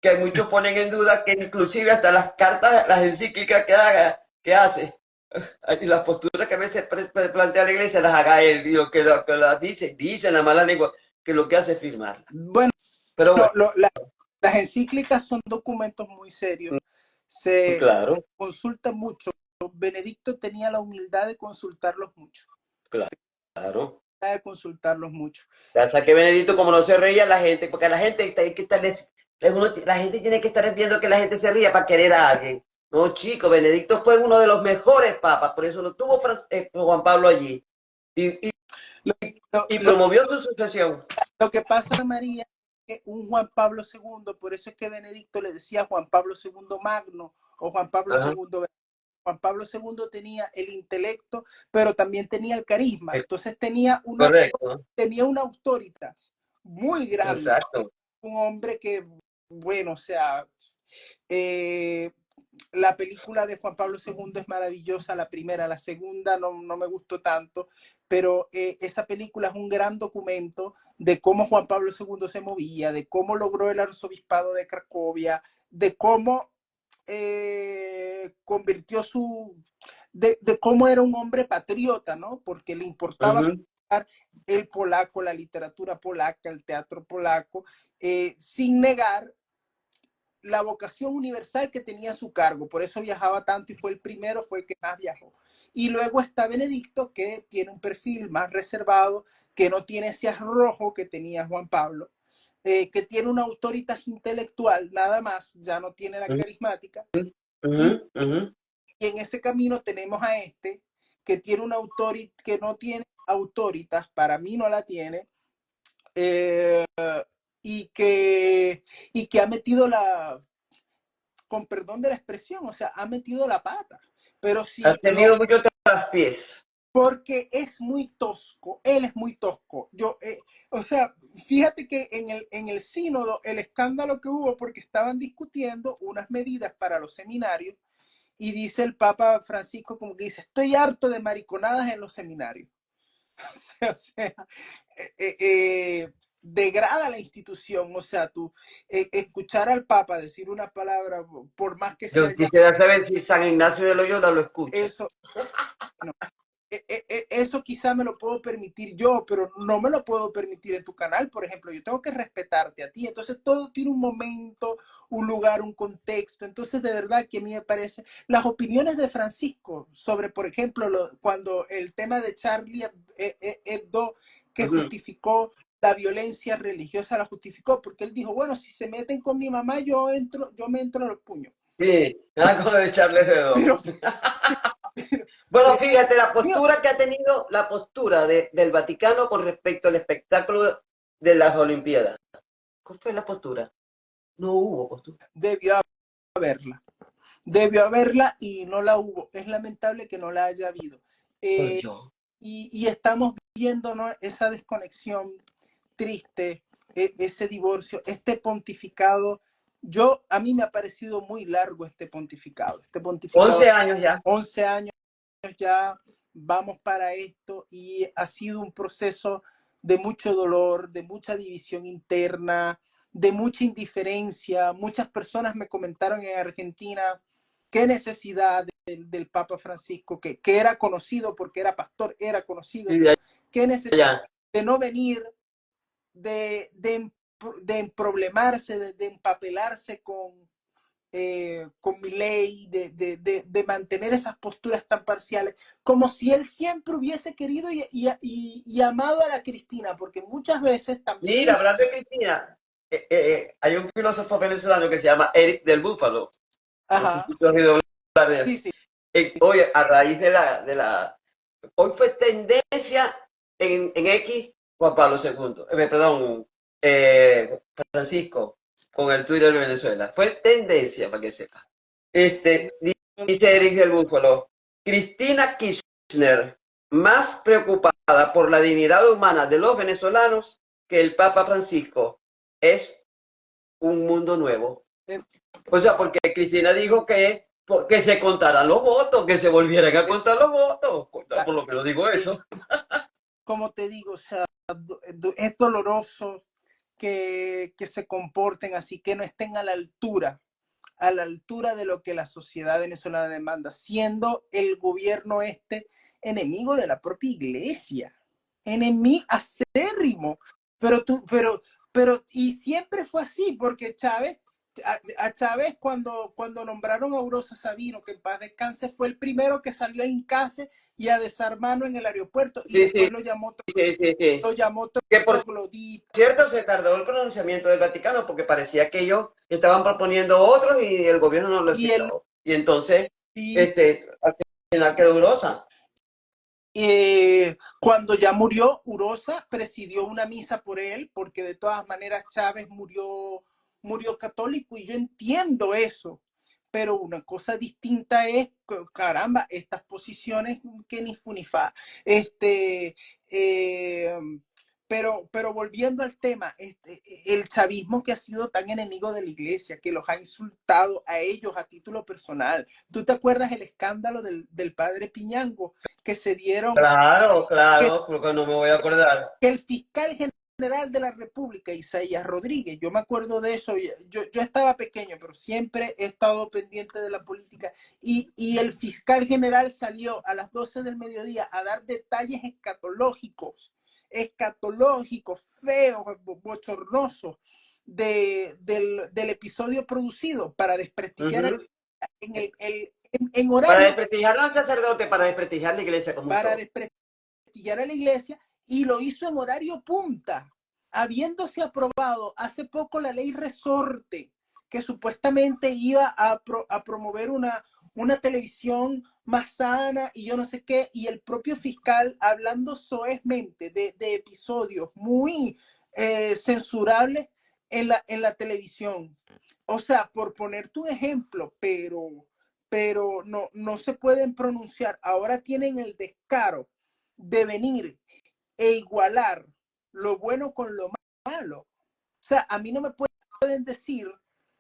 que muchos ponen en duda que inclusive hasta las cartas, las encíclicas que hace, y las posturas que a veces plantea la iglesia, las haga él, y lo que las dice en la mala lengua, que lo que hace es firmarla. bueno, Pero bueno, las encíclicas son documentos muy serios. Se claro, consulta mucho. Benedicto tenía la humildad de consultarlos mucho. claro. De consultarlos mucho. Hasta que Benedicto, como no se reía la gente, porque la gente hay que estar, la gente tiene que estar viendo que la gente se ría para querer a alguien. No, chico, Benedicto fue uno de los mejores papas, por eso lo tuvo Juan Pablo allí. Y promovió su sucesión. Lo que pasa, María, es que un Juan Pablo II, por eso es que Benedicto le decía Juan Pablo II Magno o Juan Pablo II. Juan Pablo II tenía el intelecto, pero también tenía el carisma. Entonces tenía una autoridad muy grande. Exacto. Un hombre que, bueno, o sea, la película de Juan Pablo II es maravillosa, la primera, la segunda no me gustó tanto, pero esa película es un gran documento de cómo Juan Pablo II se movía, de cómo logró el arzobispado de Cracovia, de cómo convirtió de cómo era un hombre patriota, ¿no? Porque le importaba el polaco, la literatura polaca, el teatro polaco, sin negar la vocación universal que tenía a su cargo. Por eso viajaba tanto y fue el primero, fue el que más viajó. Y luego está Benedicto, que tiene un perfil más reservado, que no tiene ese arrojo que tenía Juan Pablo, que tiene una autoridad intelectual, nada más, ya no tiene la carismática. Y en ese camino tenemos a este, que tiene una autoridad, que no tiene autoritas, para mí no la tiene, y que ha metido con perdón de la expresión, o sea, ha metido la pata. Pero si ha tenido mucho traspiés. Porque es muy tosco, él es muy tosco. O sea, fíjate que en el sínodo, el escándalo que hubo, porque estaban discutiendo unas medidas para los seminarios, y dice el Papa Francisco como que dice, estoy harto de mariconadas en los seminarios. O sea, degrada la institución. O sea, tú escuchar al Papa decir una palabra, por más que sea... Yo quisiera saber si San Ignacio de Loyola lo escucha. Eso, no, eso quizá me lo puedo permitir yo, pero no me lo puedo permitir en tu canal, por ejemplo. Yo tengo que respetarte a ti. Entonces todo tiene un momento, un lugar, un contexto. Entonces de verdad que a mí me parece, las opiniones de Francisco sobre, por ejemplo, cuando el tema de Charlie Hebdo, que justificó la violencia religiosa, la justificó porque él dijo, bueno, si se meten con mi mamá, yo me entro a los puños. Sí, nada con lo de Charles Hebdo. Bueno, fíjate la postura que ha tenido la postura del Vaticano con respecto al espectáculo de las Olimpiadas. ¿Cuál fue la postura? No hubo postura. Debió haberla y no la hubo. Es lamentable que no la haya habido. Y estamos viendo, ¿no?, esa desconexión triste, ese divorcio, este pontificado A mí me ha parecido muy largo este pontificado. 11 años ya. 11 años ya vamos para esto y ha sido un proceso de mucho dolor, de mucha división interna, de mucha indiferencia. Muchas personas me comentaron en Argentina qué necesidad del Papa Francisco, que era conocido porque era pastor, era conocido, pero qué necesidad de no venir, de emproblemarse, de empapelarse con Milei, de mantener esas posturas tan parciales, como si él siempre hubiese querido y amado a la Cristina, porque muchas veces también... Mira, hablando de Cristina, hay un filósofo venezolano que se llama Eric del Búfalo. No sé Ajá, si tú has oído hablar de él. sí, sí. Oye, a raíz hoy fue tendencia en X Juan Pablo II, perdón, Francisco, con el Twitter de Venezuela. Fue tendencia, para que sepa. Dice Eric del Búfalo, Cristina Kirchner, más preocupada por la dignidad humana de los venezolanos que el Papa Francisco, es un mundo nuevo. O sea, porque Cristina dijo que se contaran los votos, que se volvieran a contar los votos. Por lo que lo digo eso. Como te digo, o sea, es doloroso que se comporten así, que no estén a la altura de lo que la sociedad venezolana demanda, siendo el gobierno enemigo de la propia iglesia, enemigo acérrimo, y siempre fue así, porque a Chávez cuando nombraron a Urosa Sabino, que en paz descanse, fue el primero que salió a hincarse y a besar mano en el aeropuerto, y después lo llamó Que por troglodita. cierto, se tardó el pronunciamiento del Vaticano porque parecía que ellos estaban proponiendo otros y el gobierno no lo aceptó. Y entonces, al final quedó Urosa. Cuando ya murió, Urosa presidió una misa por él, porque de todas maneras Chávez murió católico, y yo entiendo eso, pero una cosa distinta es, caramba, estas posiciones que ni fu ni fa. Pero volviendo al tema, el chavismo, que ha sido tan enemigo de la iglesia, que los ha insultado a ellos a título personal. ¿Tú te acuerdas el escándalo del padre Piñango, que se dieron? Claro, porque no me voy a acordar. Que el fiscal general de la República, Isaías Rodríguez, yo me acuerdo de eso, yo estaba pequeño, pero siempre he estado pendiente de la política, y el fiscal general salió a las 12 del mediodía a dar detalles escatológicos, feos, bochornosos, del episodio producido para desprestigiar en Para horario, desprestigiar al sacerdote, para desprestigiar la iglesia como para todo. desprestigiar a la iglesia, y lo hizo en horario punta, habiéndose aprobado hace poco la ley Resorte, que supuestamente iba a promover una televisión más sana y yo no sé qué, y el propio fiscal hablando soezmente de episodios muy censurables en la televisión. O sea, por ponerte un ejemplo, pero no se pueden pronunciar. Ahora tienen el descaro de venir e igualar lo bueno con lo malo. O sea, a mí no me pueden decir,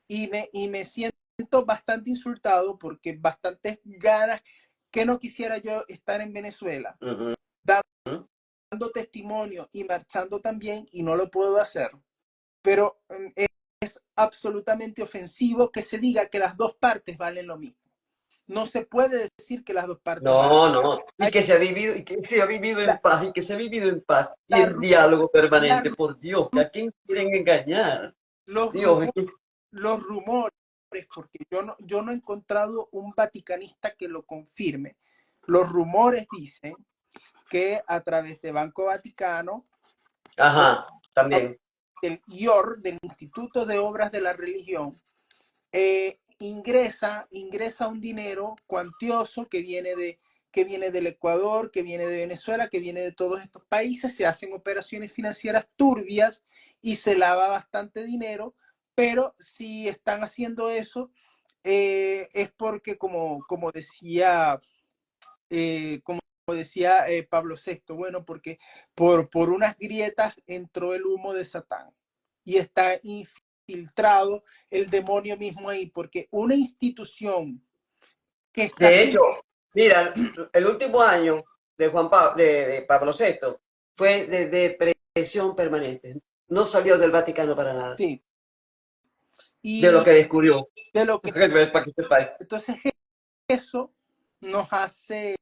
y me siento bastante insultado, porque bastantes ganas que no quisiera yo estar en Venezuela, dando testimonio y marchando también, y no lo puedo hacer. Pero es absolutamente ofensivo que se diga que las dos partes valen lo mismo. No se puede decir que las dos partes valen. No. Y que se ha vivido, en paz, y que se ha vivido en paz, y La, en diálogo la, permanente, por Dios, ¿a quién quieren engañar? los, Dios, rumores, los rumores, porque yo no he encontrado un vaticanista que lo confirme. Los rumores dicen que a través de Banco Vaticano, ajá, también. del IOR, del Instituto de Obras de la Religión, ingresa un dinero cuantioso que viene del Ecuador, que viene de Venezuela, que viene de todos estos países. Se hacen operaciones financieras turbias y se lava bastante dinero, pero si están haciendo eso, es porque, como decía Pablo VI, bueno, porque por unas grietas entró el humo de Satán, y está infiltrado el demonio mismo ahí, porque una institución que está... De hecho, mira, el último año de Pablo VI fue de depresión permanente. No salió del Vaticano para nada. Sí. De lo Y que descubrió. de lo que... Para que sepáis. Entonces eso nos hace...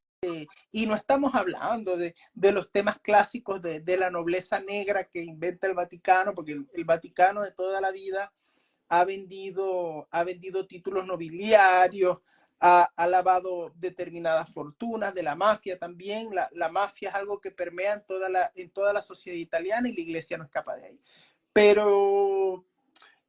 Y no estamos hablando de los temas clásicos de la nobleza negra que inventa el Vaticano, porque el Vaticano de toda la vida ha vendido títulos nobiliarios, ha lavado determinadas fortunas de la mafia también. La mafia es algo que permea en toda la sociedad italiana y la iglesia no escapa de ahí. Pero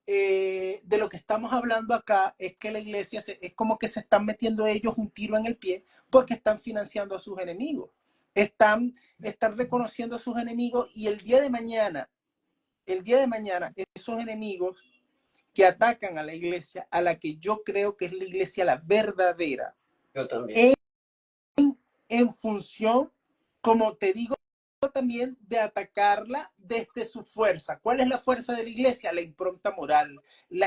de lo que estamos hablando acá es que la iglesia es como que se están metiendo ellos un tiro en el pie porque están financiando a sus enemigos. Están reconociendo a sus enemigos y el día de mañana, esos enemigos que atacan a la iglesia, a la que yo creo que es la iglesia la verdadera. Yo también. En función, como te digo también, de atacarla desde su fuerza. ¿Cuál es la fuerza de la iglesia? La impronta moral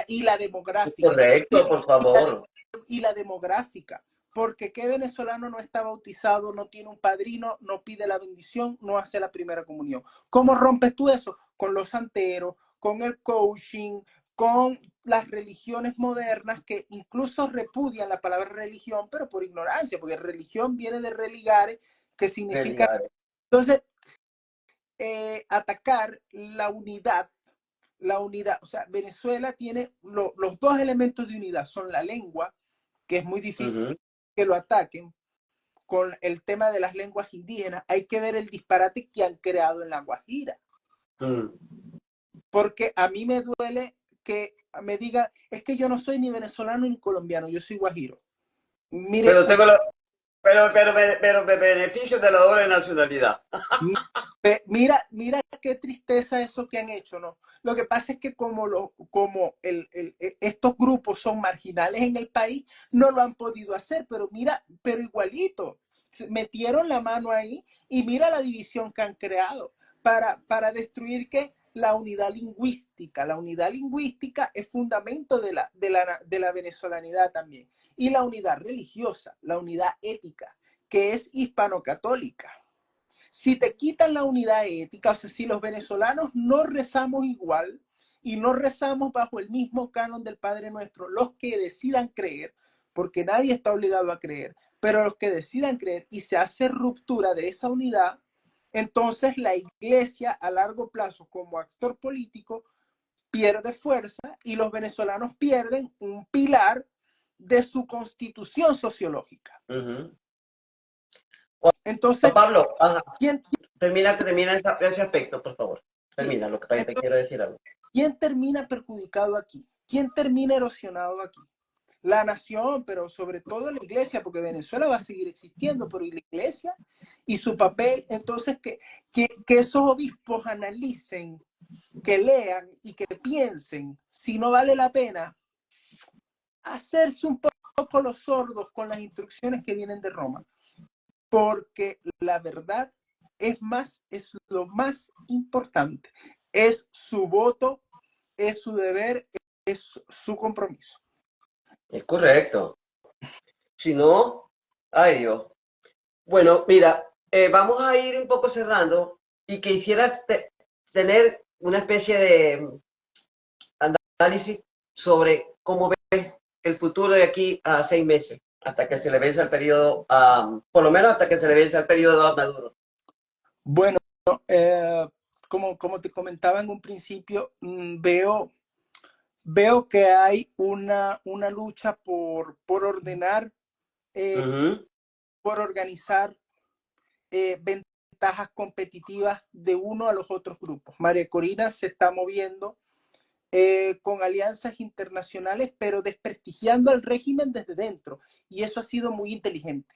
y la demográfica. Correcto, por favor. Y la demográfica. Porque ¿qué venezolano no está bautizado, no tiene un padrino, no pide la bendición, no hace la primera comunión? ¿Cómo rompes tú eso? Con los santeros, con el coaching, con las religiones modernas que incluso repudian la palabra religión, pero por ignorancia, porque religión viene de religare, que significa... Entonces, atacar la unidad, o sea, Venezuela tiene los dos elementos de unidad, son la lengua, que es muy difícil que lo ataquen, con el tema de las lenguas indígenas. Hay que ver el disparate que han creado en La Guajira. Porque a mí me duele que me diga, es que yo no soy ni venezolano ni colombiano, yo soy guajiro. Mire, pero tengo pero beneficio de la doble nacionalidad. Mira qué tristeza eso que han hecho, ¿no? Lo que pasa es que estos grupos son marginales en el país, no lo han podido hacer, pero igualito, metieron la mano ahí y mira la división que han creado para destruir que la unidad lingüística. La unidad lingüística es fundamento de la venezolanidad también. Y la unidad religiosa, la unidad ética, que es hispano-católica. Si te quitan la unidad ética, o sea, si los venezolanos no rezamos igual y no rezamos bajo el mismo canon del Padre Nuestro, los que decidan creer, porque nadie está obligado a creer, pero los que decidan creer y se hace ruptura de esa unidad, entonces la iglesia a largo plazo como actor político pierde fuerza y los venezolanos pierden un pilar de su constitución sociológica. Entonces, Pablo, ¿quién termina ese aspecto, por favor. Termina, lo que te quiero decir algo. ¿Quién termina perjudicado aquí? ¿Quién termina erosionado aquí? La nación, pero sobre todo la iglesia, porque Venezuela va a seguir existiendo, pero la iglesia y su papel. Entonces, que esos obispos analicen, que lean y que piensen si no vale la pena hacerse un poco los sordos con las instrucciones que vienen de Roma, porque la verdad es lo más importante. Es su voto, es su deber, es su compromiso. Es correcto. Si no, ay Dios. Bueno, mira, vamos a ir un poco cerrando y quisiera tener una especie de análisis sobre cómo ves el futuro de aquí a 6 meses, hasta que se le vence el periodo, por lo menos hasta que se le vence el periodo a Maduro. Bueno, como te comentaba en un principio, veo que hay una lucha por ordenar, por organizar ventajas competitivas de uno a los otros grupos. María Corina se está moviendo con alianzas internacionales, pero desprestigiando al régimen desde dentro. Y eso ha sido muy inteligente.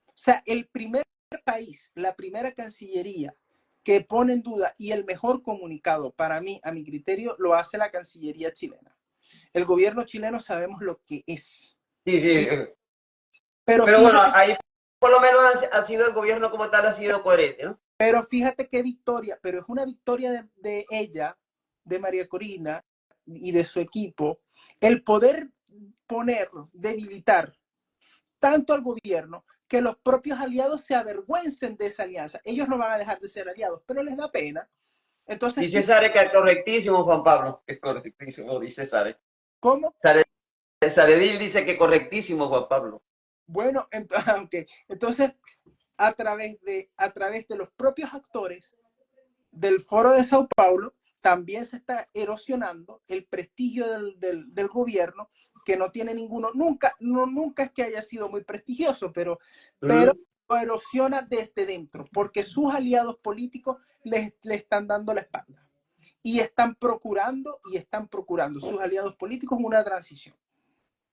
O sea, el primer país, la primera cancillería que pone en duda y el mejor comunicado para mí, a mi criterio, lo hace la Cancillería chilena. El gobierno chileno sabemos lo que es. Sí, sí. Pero fíjate, bueno, ahí por lo menos ha sido el gobierno como tal, ha sido coherente, ¿no? Pero fíjate qué victoria, pero es una victoria de ella, de María Corina, y de su equipo el poder debilitar tanto al gobierno que los propios aliados se avergüencen de esa alianza. Ellos no van a dejar de ser aliados, pero les da pena. Entonces, dice Sare que es correctísimo, Juan Pablo. Es correctísimo, dice Sare. ¿cómo? Saredil dice que correctísimo, Juan Pablo. Bueno, okay. Entonces, a través de los propios actores del Foro de Sao Paulo, también se está erosionando el prestigio del gobierno, que no tiene ninguno, nunca es que haya sido muy prestigioso, pero lo erosiona desde dentro, porque sus aliados políticos le están dando la espalda. Y están procurando sus aliados políticos una transición.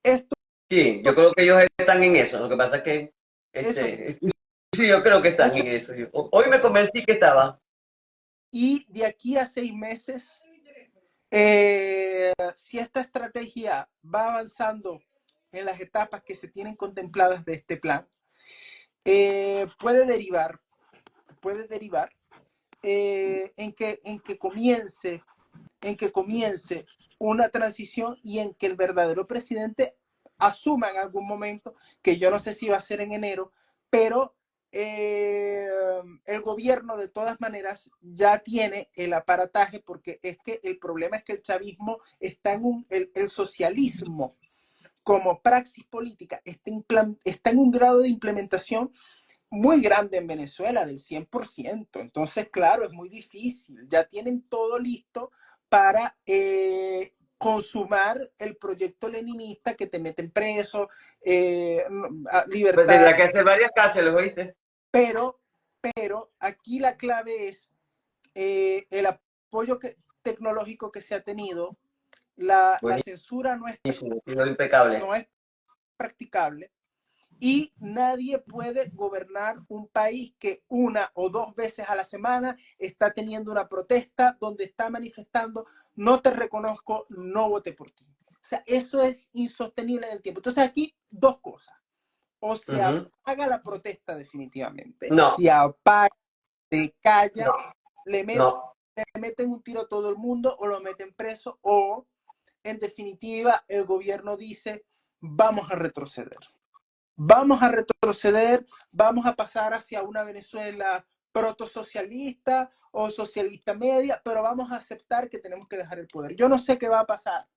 Esto, Sí, yo creo que ellos están en eso. Lo que pasa es que sí, yo creo que están en eso. Hoy me convencí que estaban. Y de aquí a 6 meses, si esta estrategia va avanzando en las etapas que se tienen contempladas de este plan, puede derivar en que comience una transición y en que el verdadero presidente asuma en algún momento, que yo no sé si va a ser en enero, pero el gobierno de todas maneras ya tiene el aparataje, porque es que el problema es que el chavismo está en el socialismo como praxis política está en un grado de implementación muy grande en Venezuela, del 100%. Entonces, claro, es muy difícil. Ya tienen todo listo para consumar el proyecto leninista, que te meten preso, libertad. Pues tendrá que hacer varias cárceles, ¿oíste? Pero aquí la clave es el apoyo tecnológico que se ha tenido. La censura no es practicable. Y nadie puede gobernar un país que 1 o 2 veces a la semana está teniendo una protesta donde está manifestando: no te reconozco, no voté por ti. O sea, eso es insostenible en el tiempo. Entonces aquí 2 cosas. O se apaga la protesta definitivamente, se apaga, se calla, le meten un tiro a todo el mundo o lo meten preso, o en definitiva el gobierno dice: vamos a retroceder. Vamos a pasar hacia una Venezuela protosocialista o socialista media, pero vamos a aceptar que tenemos que dejar el poder. Yo no sé qué va a pasar,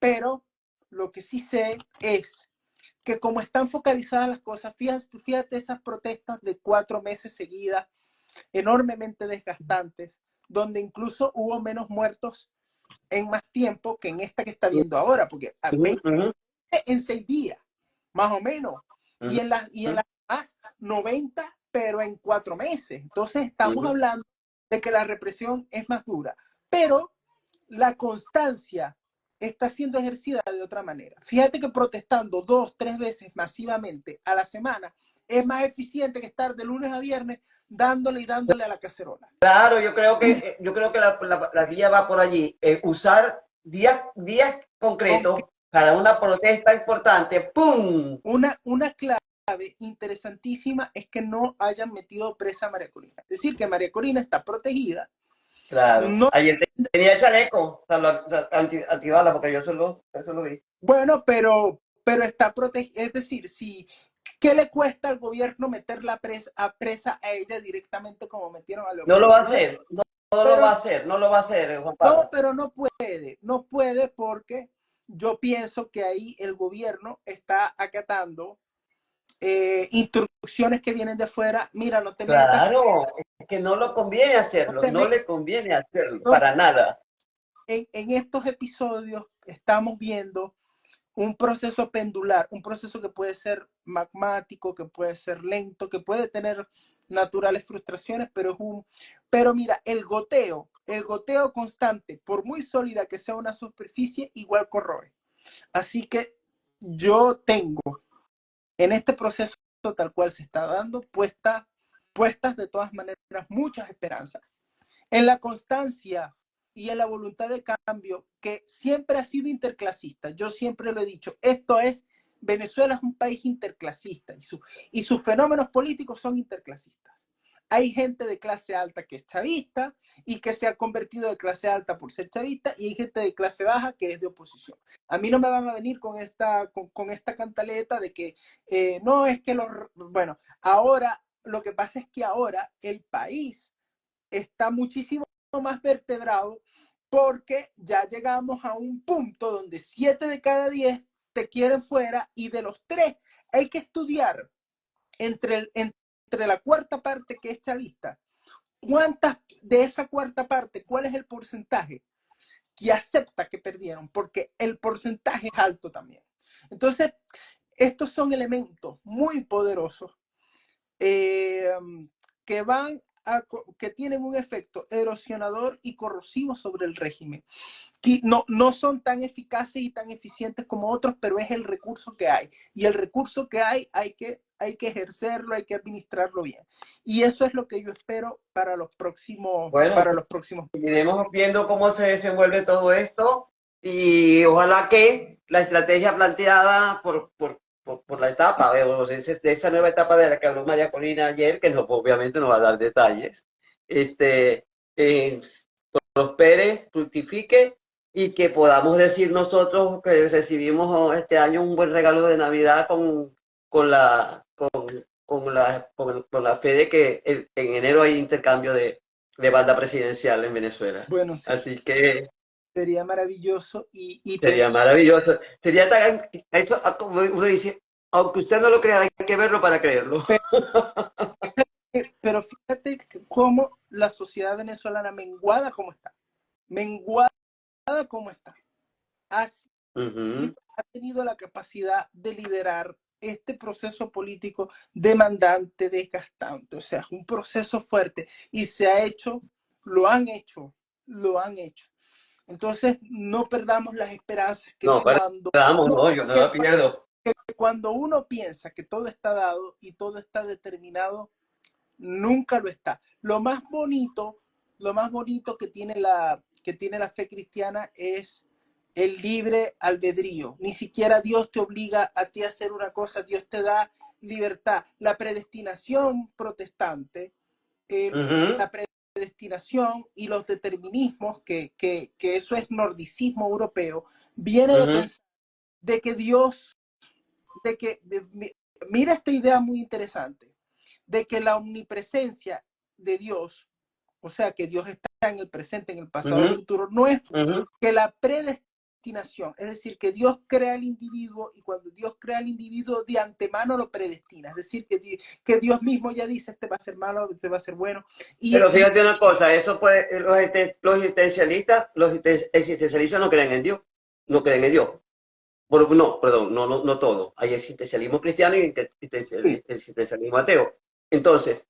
pero lo que sí sé es que como están focalizadas las cosas, fíjate esas protestas de 4 meses seguidas, enormemente desgastantes, donde incluso hubo menos muertos en más tiempo que en esta que está viendo ahora, porque en 6 días, más o menos, y en las más 90, pero en 4 meses. Entonces estamos hablando de que la represión es más dura, pero la constancia está siendo ejercida de otra manera. Fíjate que protestando 2, 3 veces masivamente a la semana es más eficiente que estar de lunes a viernes dándole a la cacerola. Claro, yo creo que la vía va por allí. Usar días concretos para una protesta importante. ¡Pum! Una clave interesantísima es que no hayan metido presa a María Corina. Es decir, que María Corina está protegida. Claro. No, ayer tenía el chaleco, antibala, porque yo eso lo vi. Bueno, pero está protegida. Es decir, ¿qué le cuesta al gobierno meter la presa a ella directamente como metieron a Leopoldo? No lo va a hacer, no lo va a hacer, Juan Pablo. No, pero no puede porque yo pienso que ahí el gobierno está acatando instrucciones que vienen de fuera. Mira, no te metas. Claro, es que no lo conviene hacerlo, no le conviene hacerlo, para nada. En estos episodios estamos viendo un proceso pendular, un proceso que puede ser magmático, que puede ser lento, que puede tener naturales frustraciones, pero mira, el goteo constante, por muy sólida que sea una superficie, igual corroe. Así que yo tengo en este proceso tal cual se está dando puestas de todas maneras muchas esperanzas en la constancia y en la voluntad de cambio, que siempre ha sido interclasista. Yo siempre lo he dicho, Venezuela es un país interclasista y sus fenómenos políticos son interclasistas. hay gente de clase alta que es chavista y que se ha convertido de clase alta por ser chavista, y hay gente de clase baja que es de oposición. A mí no me van a venir con esta cantaleta de que no, es que bueno, ahora lo que pasa es que ahora el país está muchísimo más vertebrado, porque ya llegamos a un punto donde 7 de cada 10 te quieren fuera, y de los 3 hay que estudiar entre la cuarta parte que es chavista, cuántas de esa cuarta parte, cuál es el porcentaje que acepta que perdieron, porque el porcentaje es alto también. Entonces, estos son elementos muy poderosos que que tienen un efecto erosionador y corrosivo sobre el régimen. Que no son tan eficaces y tan eficientes como otros, pero es el recurso que hay. Y el recurso que hay que ejercerlo, hay que administrarlo bien. Y eso es lo que yo espero para los próximos. Bueno, iremos viendo cómo se desenvuelve todo esto y ojalá que la estrategia planteada por la etapa, de esa nueva etapa de la que habló María Corina ayer, que obviamente nos va a dar detalles, eh, prospere, fructifique y que podamos decir nosotros que recibimos este año un buen regalo de Navidad con la fe de que en enero hay intercambio de banda presidencial en Venezuela. Bueno, sí, Así que sería maravilloso sería maravilloso. Sería tan, eso, como uno dice, aunque usted no lo crea, hay que verlo para creerlo. pero fíjate cómo la sociedad venezolana menguada como está. Menguada como está. Así ha tenido la capacidad de liderar este proceso político demandante, desgastante, o sea, es un proceso fuerte, y se ha hecho, lo han hecho. Entonces, no perdamos las esperanzas que No, no, yo no la pierdo. cuando uno piensa que todo está dado y todo está determinado, nunca lo está. Lo más bonito que tiene la fe cristiana es el libre albedrío. Ni siquiera Dios te obliga a ti a hacer una cosa, Dios te da libertad. La predestinación protestante, la predestinación y los determinismos, que eso es nordicismo europeo, viene de pensar de que Dios, mira esta idea muy interesante, de que la omnipresencia de Dios, o sea, que Dios está en el presente, en el pasado, en el futuro, no es que la predestinación, es decir, que Dios crea al individuo, y cuando Dios crea al individuo de antemano lo predestina, es decir, que Dios mismo ya dice, este va a ser malo, este va a ser bueno. Pero fíjate una cosa, eso puede, los existencialistas no creen en Dios, no creen en Dios. No, perdón, no todo. Hay existencialismo cristiano y existencialismo ateo. Entonces,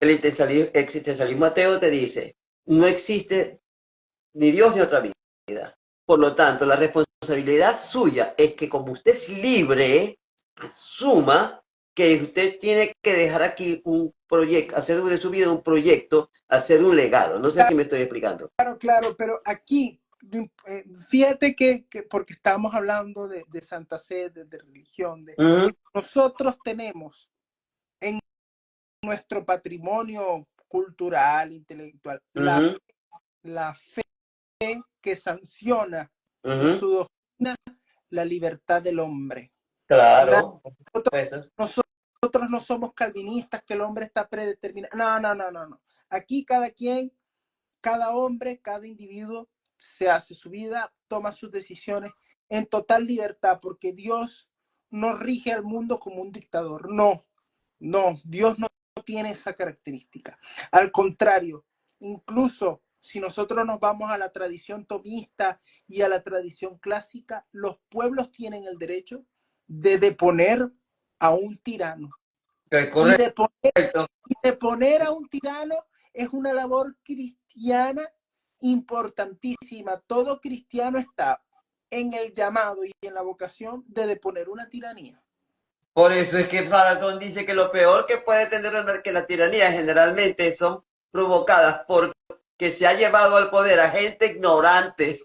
el existencialismo ateo te dice, no existe ni Dios ni otra vida. Por lo tanto, la responsabilidad suya es que como usted es libre, asuma que usted tiene que dejar aquí un proyecto, hacer de su vida un proyecto, hacer un legado. No sé si me estoy explicando. Claro, pero aquí, fíjate que porque estamos hablando de Santa Sede, de religión, nosotros tenemos en nuestro patrimonio cultural, intelectual, la fe que sanciona en su doctrina la libertad del hombre. Claro. Nosotros no somos calvinistas, que el hombre está predeterminado. No. Aquí cada hombre, cada individuo se hace su vida, toma sus decisiones en total libertad, porque Dios no rige al mundo como un dictador. No, Dios no tiene esa característica. Al contrario, incluso si nosotros nos vamos a la tradición tomista y a la tradición clásica, los pueblos tienen el derecho de deponer a un tirano. Y deponer a un tirano es una labor cristiana importantísima. Todo cristiano está en el llamado y en la vocación de deponer una tiranía. Por eso es que Platón dice que lo peor que puede tener que la tiranía generalmente son provocadas porque se ha llevado al poder a gente ignorante.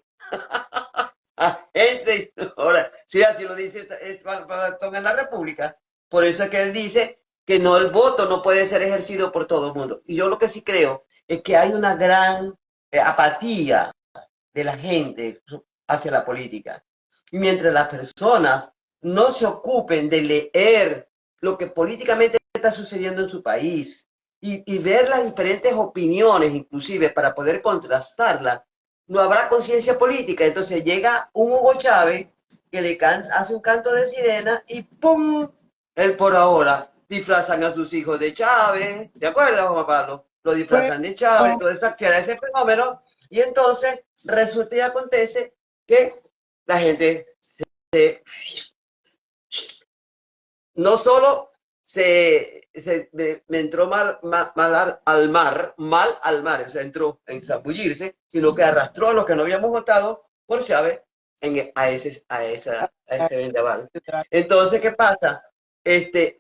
A gente ignorante. Sí, así lo dice Platón en la República. Por eso es que él dice que no, el voto no puede ser ejercido por todo el mundo. Y yo lo que sí creo es que hay una gran apatía de la gente hacia la política. Y mientras las personas no se ocupen de leer lo que políticamente está sucediendo en su país y ver las diferentes opiniones, inclusive para poder contrastarlas, no habrá conciencia política. Entonces llega un Hugo Chávez que hace un canto de sirena y ¡pum! Él por ahora disfrazan a sus hijos de Chávez, ¿te acuerdas, Juan Pablo? Lo disfrazan de Chávez, Bueno, todo eso, que era ese fenómeno, y entonces resulta y acontece que la gente no solo me entró mal al mar, o sea, entró en zambullirse, sino que arrastró a los que no habíamos votado por Chávez a ese vendaval. Entonces, ¿qué pasa?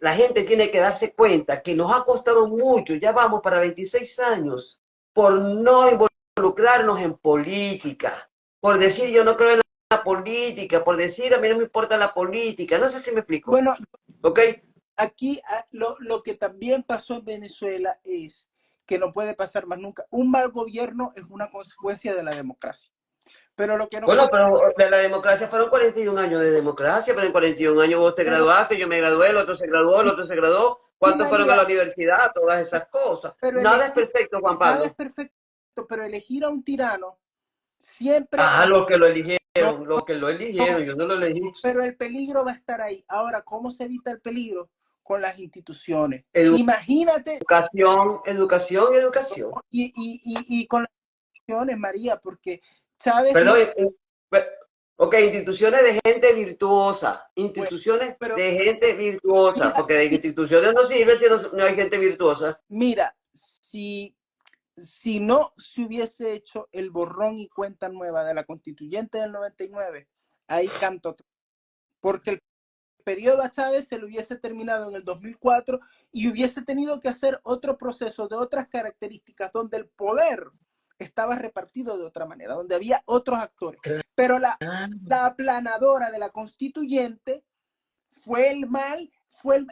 La gente tiene que darse cuenta que nos ha costado mucho, ya vamos para 26 años, por no involucrarnos en política, por decir yo no creo en la política, por decir a mí no me importa la política, no sé si me explico, bueno, ¿ok? aquí lo que también pasó en Venezuela es que no puede pasar más nunca. Un mal gobierno es una consecuencia de la democracia. Pero lo que no Bueno, puede, pero de la democracia fueron 41 años de democracia, pero en 41 años vos te pero graduaste, yo me gradué, el otro se graduó, el sí, otro se graduó, sí, ¿cuántos fueron a la María, universidad? Todas esas cosas. pero Nada es elegir, perfecto, Juan nada es Pablo. perfecto, pero elegir a un tirano siempre Ah, va, los que lo no, eligieron, los que lo eligieron, yo no lo elegí. pero el peligro va a estar ahí. Ahora, ¿cómo se evita el peligro? Con las instituciones. Imagínate, Educación, educación, educación. y con las instituciones, María, porque Chávez Perdón, no, ok, instituciones de gente virtuosa, pues, instituciones pero de gente virtuosa, mira, porque de instituciones no sirve si no hay gente virtuosa. mira, si no se hubiese hecho el borrón y cuenta nueva de la constituyente del 99, ahí canto, porque el periodo a Chávez se lo hubiese terminado en el 2004 y hubiese tenido que hacer otro proceso de otras características donde el poder estaba repartido de otra manera, donde había otros actores. Pero la aplanadora de la constituyente fue el mal,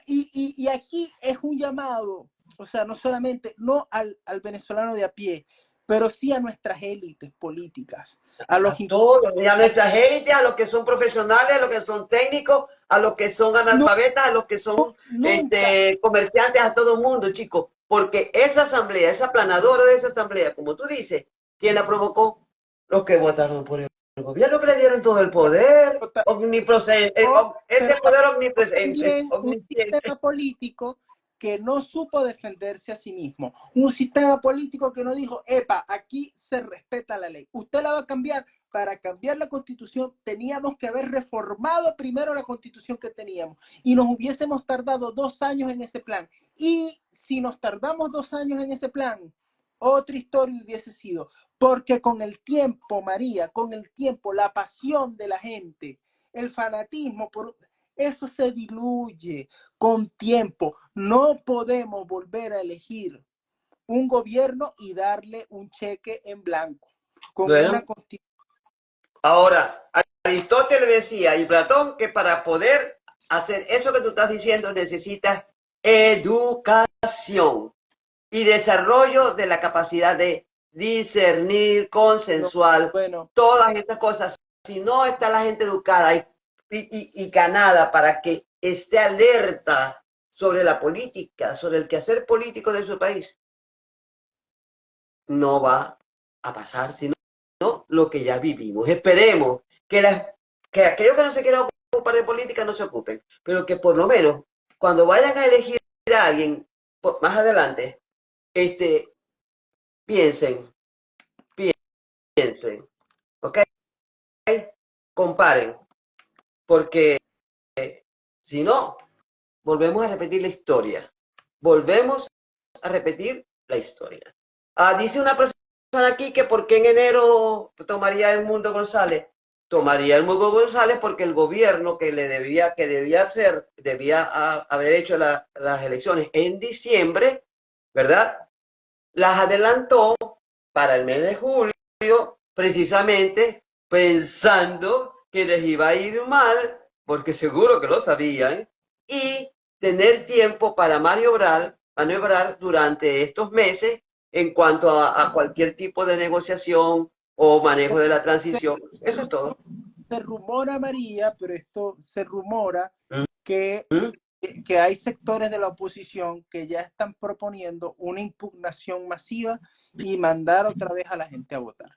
y aquí es un llamado, o sea, no solamente, no al venezolano de a pie, pero sí a nuestras élites políticas, a los A todos, y a nuestra gente, a los que son profesionales, a los que son técnicos, a los que son no, analfabetas, a los que son nunca, comerciantes, a todo el mundo, chicos. Porque esa asamblea, esa planadora de esa asamblea, como tú dices, ¿quién la provocó? Los que votaron por el gobierno, que le dieron todo el poder ese pero poder omnipresente, también un omnisciente. sistema político que no supo defenderse a sí mismo. Un sistema político que no dijo, epa, aquí se respeta la ley. Usted la va a cambiar. Para cambiar la constitución teníamos que haber reformado primero la constitución que teníamos y nos hubiésemos tardado 2 años en ese plan. Y si nos tardamos 2 años en ese plan, otra historia hubiese sido, porque con el tiempo, María, con el tiempo, la pasión de la gente, el fanatismo, eso se diluye con tiempo. No podemos volver a elegir un gobierno y darle un cheque en blanco con una Bueno, constitución. ahora, Aristóteles decía y Platón que para poder hacer eso que tú estás diciendo necesitas educación y desarrollo de la capacidad de discernir, consensual, Bueno, todas estas cosas. Si no está la gente educada y ganada para que esté alerta sobre la política, sobre el quehacer político de su país, no va a pasar, sino lo que ya vivimos. Esperemos que aquellos que no se quieran ocupar de política no se ocupen, pero que por lo menos cuando vayan a elegir a alguien más adelante, este, piensen, piensen, ¿ok? Comparen, porque si no, volvemos a repetir la historia. Volvemos a repetir la historia. Dice una persona aquí que por qué en enero tomaría el Mundo González. Tomaría el Mundo González porque el gobierno debía haber hecho las elecciones en diciembre, ¿verdad? Las adelantó para el mes de julio, precisamente pensando que les iba a ir mal, porque seguro que lo sabían, y tener tiempo para maniobrar durante estos meses en cuanto a cualquier tipo de negociación o manejo de la transición. Eso es todo. Se rumora, María, pero esto se rumora ¿Mm? que, ¿Mm? que hay sectores de la oposición que ya están proponiendo una impugnación masiva y mandar otra vez a la gente a votar.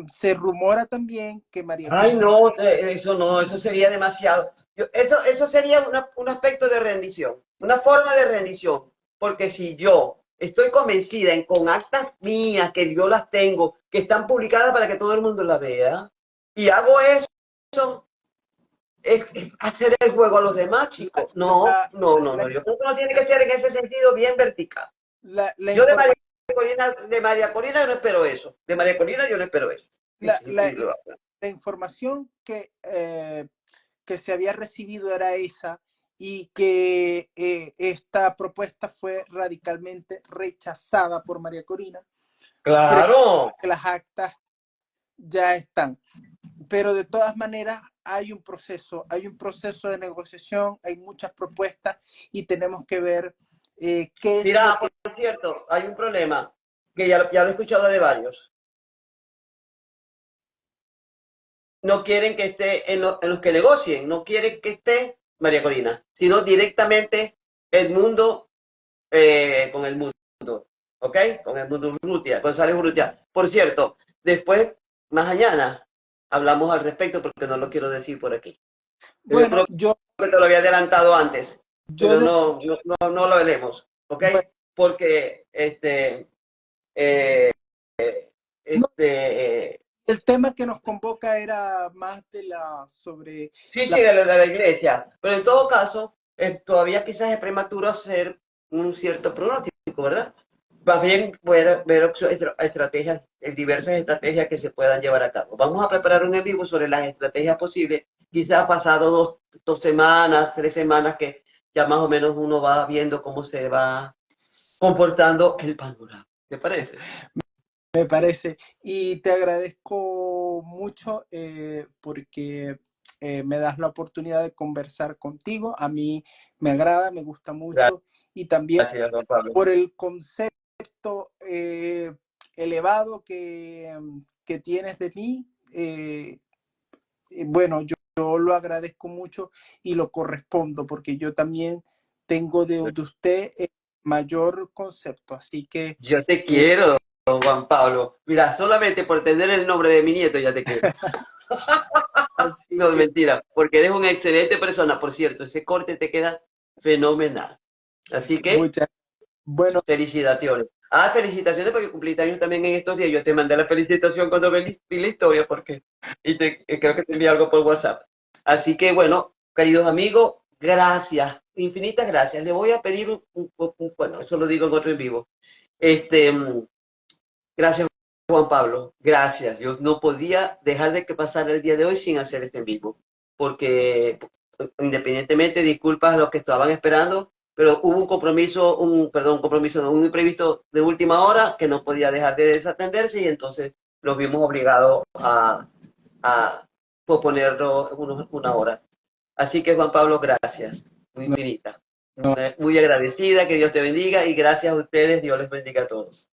Se rumora también que María Ay, Corina, no, eso sería demasiado. Eso sería un aspecto de rendición, una forma de rendición, porque si yo estoy convencida con actas mías, que yo las tengo, que están publicadas para que todo el mundo las vea, y hago eso, es hacer el juego a los demás, chicos. No, la, no, no, la, no, yo creo que no tiene que ser en ese sentido bien vertical. la Yo información, De María Corina yo no espero eso. De María Corina yo no espero eso. la, la, la información que se había recibido era esa y que esta propuesta fue radicalmente rechazada por María Corina, pero Claro. que las actas ya están. Pero de todas maneras hay un proceso de negociación, hay muchas propuestas y tenemos que ver qué es lo Mira, que... por cierto, hay un problema que ya lo he escuchado de varios. No quieren que esté en los que negocien, no quieren que esté María Corina, sino directamente Edmundo con el mundo, ¿ok? Con el mundo Urrutia, González Urrutia. Por cierto, después, más mañana, hablamos al respecto porque no lo quiero decir por aquí. Yo Bueno, creo que te lo había adelantado antes, yo pero de, no lo veremos, ¿ok? bueno, Porque eh, no, este, el tema que nos convoca era más de sobre sí, la... de la iglesia, pero en todo caso, todavía quizás es prematuro hacer un cierto pronóstico, ¿verdad? Más bien ver estrategias, diversas estrategias que se puedan llevar a cabo. Vamos a preparar un en vivo sobre las estrategias posibles, quizás pasado 2 semanas, 3 semanas, que ya más o menos uno va viendo cómo se va comportando el panorama. ¿Te parece? Me parece. Y te agradezco mucho porque me das la oportunidad de conversar contigo. A mí me agrada, me gusta mucho y también Gracias, don Pablo. por el concepto elevado que tienes de mí. Bueno, yo lo agradezco mucho y lo correspondo porque yo también tengo de usted mayor concepto. Así que... Yo te quiero, don Juan Pablo. Mira, solamente por tener el nombre de mi nieto ya te quiero. así No, que mentira, porque eres una excelente persona, por cierto, ese corte te queda fenomenal. Así que, muchas, bueno, felicitaciones. Ah, felicitaciones porque cumpliste años también en estos días. Yo te mandé la felicitación cuando vi la historia porque creo que te envié algo por WhatsApp. Así que, bueno, queridos amigos, gracias, infinitas gracias. Le voy a pedir bueno, eso lo digo en otro en vivo. Este, gracias, Juan Pablo, gracias. Yo no podía dejar de que pasara el día de hoy sin hacer este en vivo, porque independientemente, disculpas a los que estaban esperando, pero hubo un compromiso, no, un imprevisto de última hora que no podía dejar de desatenderse y entonces los vimos obligados a posponerlo una hora. Así que, Juan Pablo, gracias, muy no, infinita, no, muy agradecida, que Dios te bendiga y gracias a ustedes, Dios les bendiga a todos.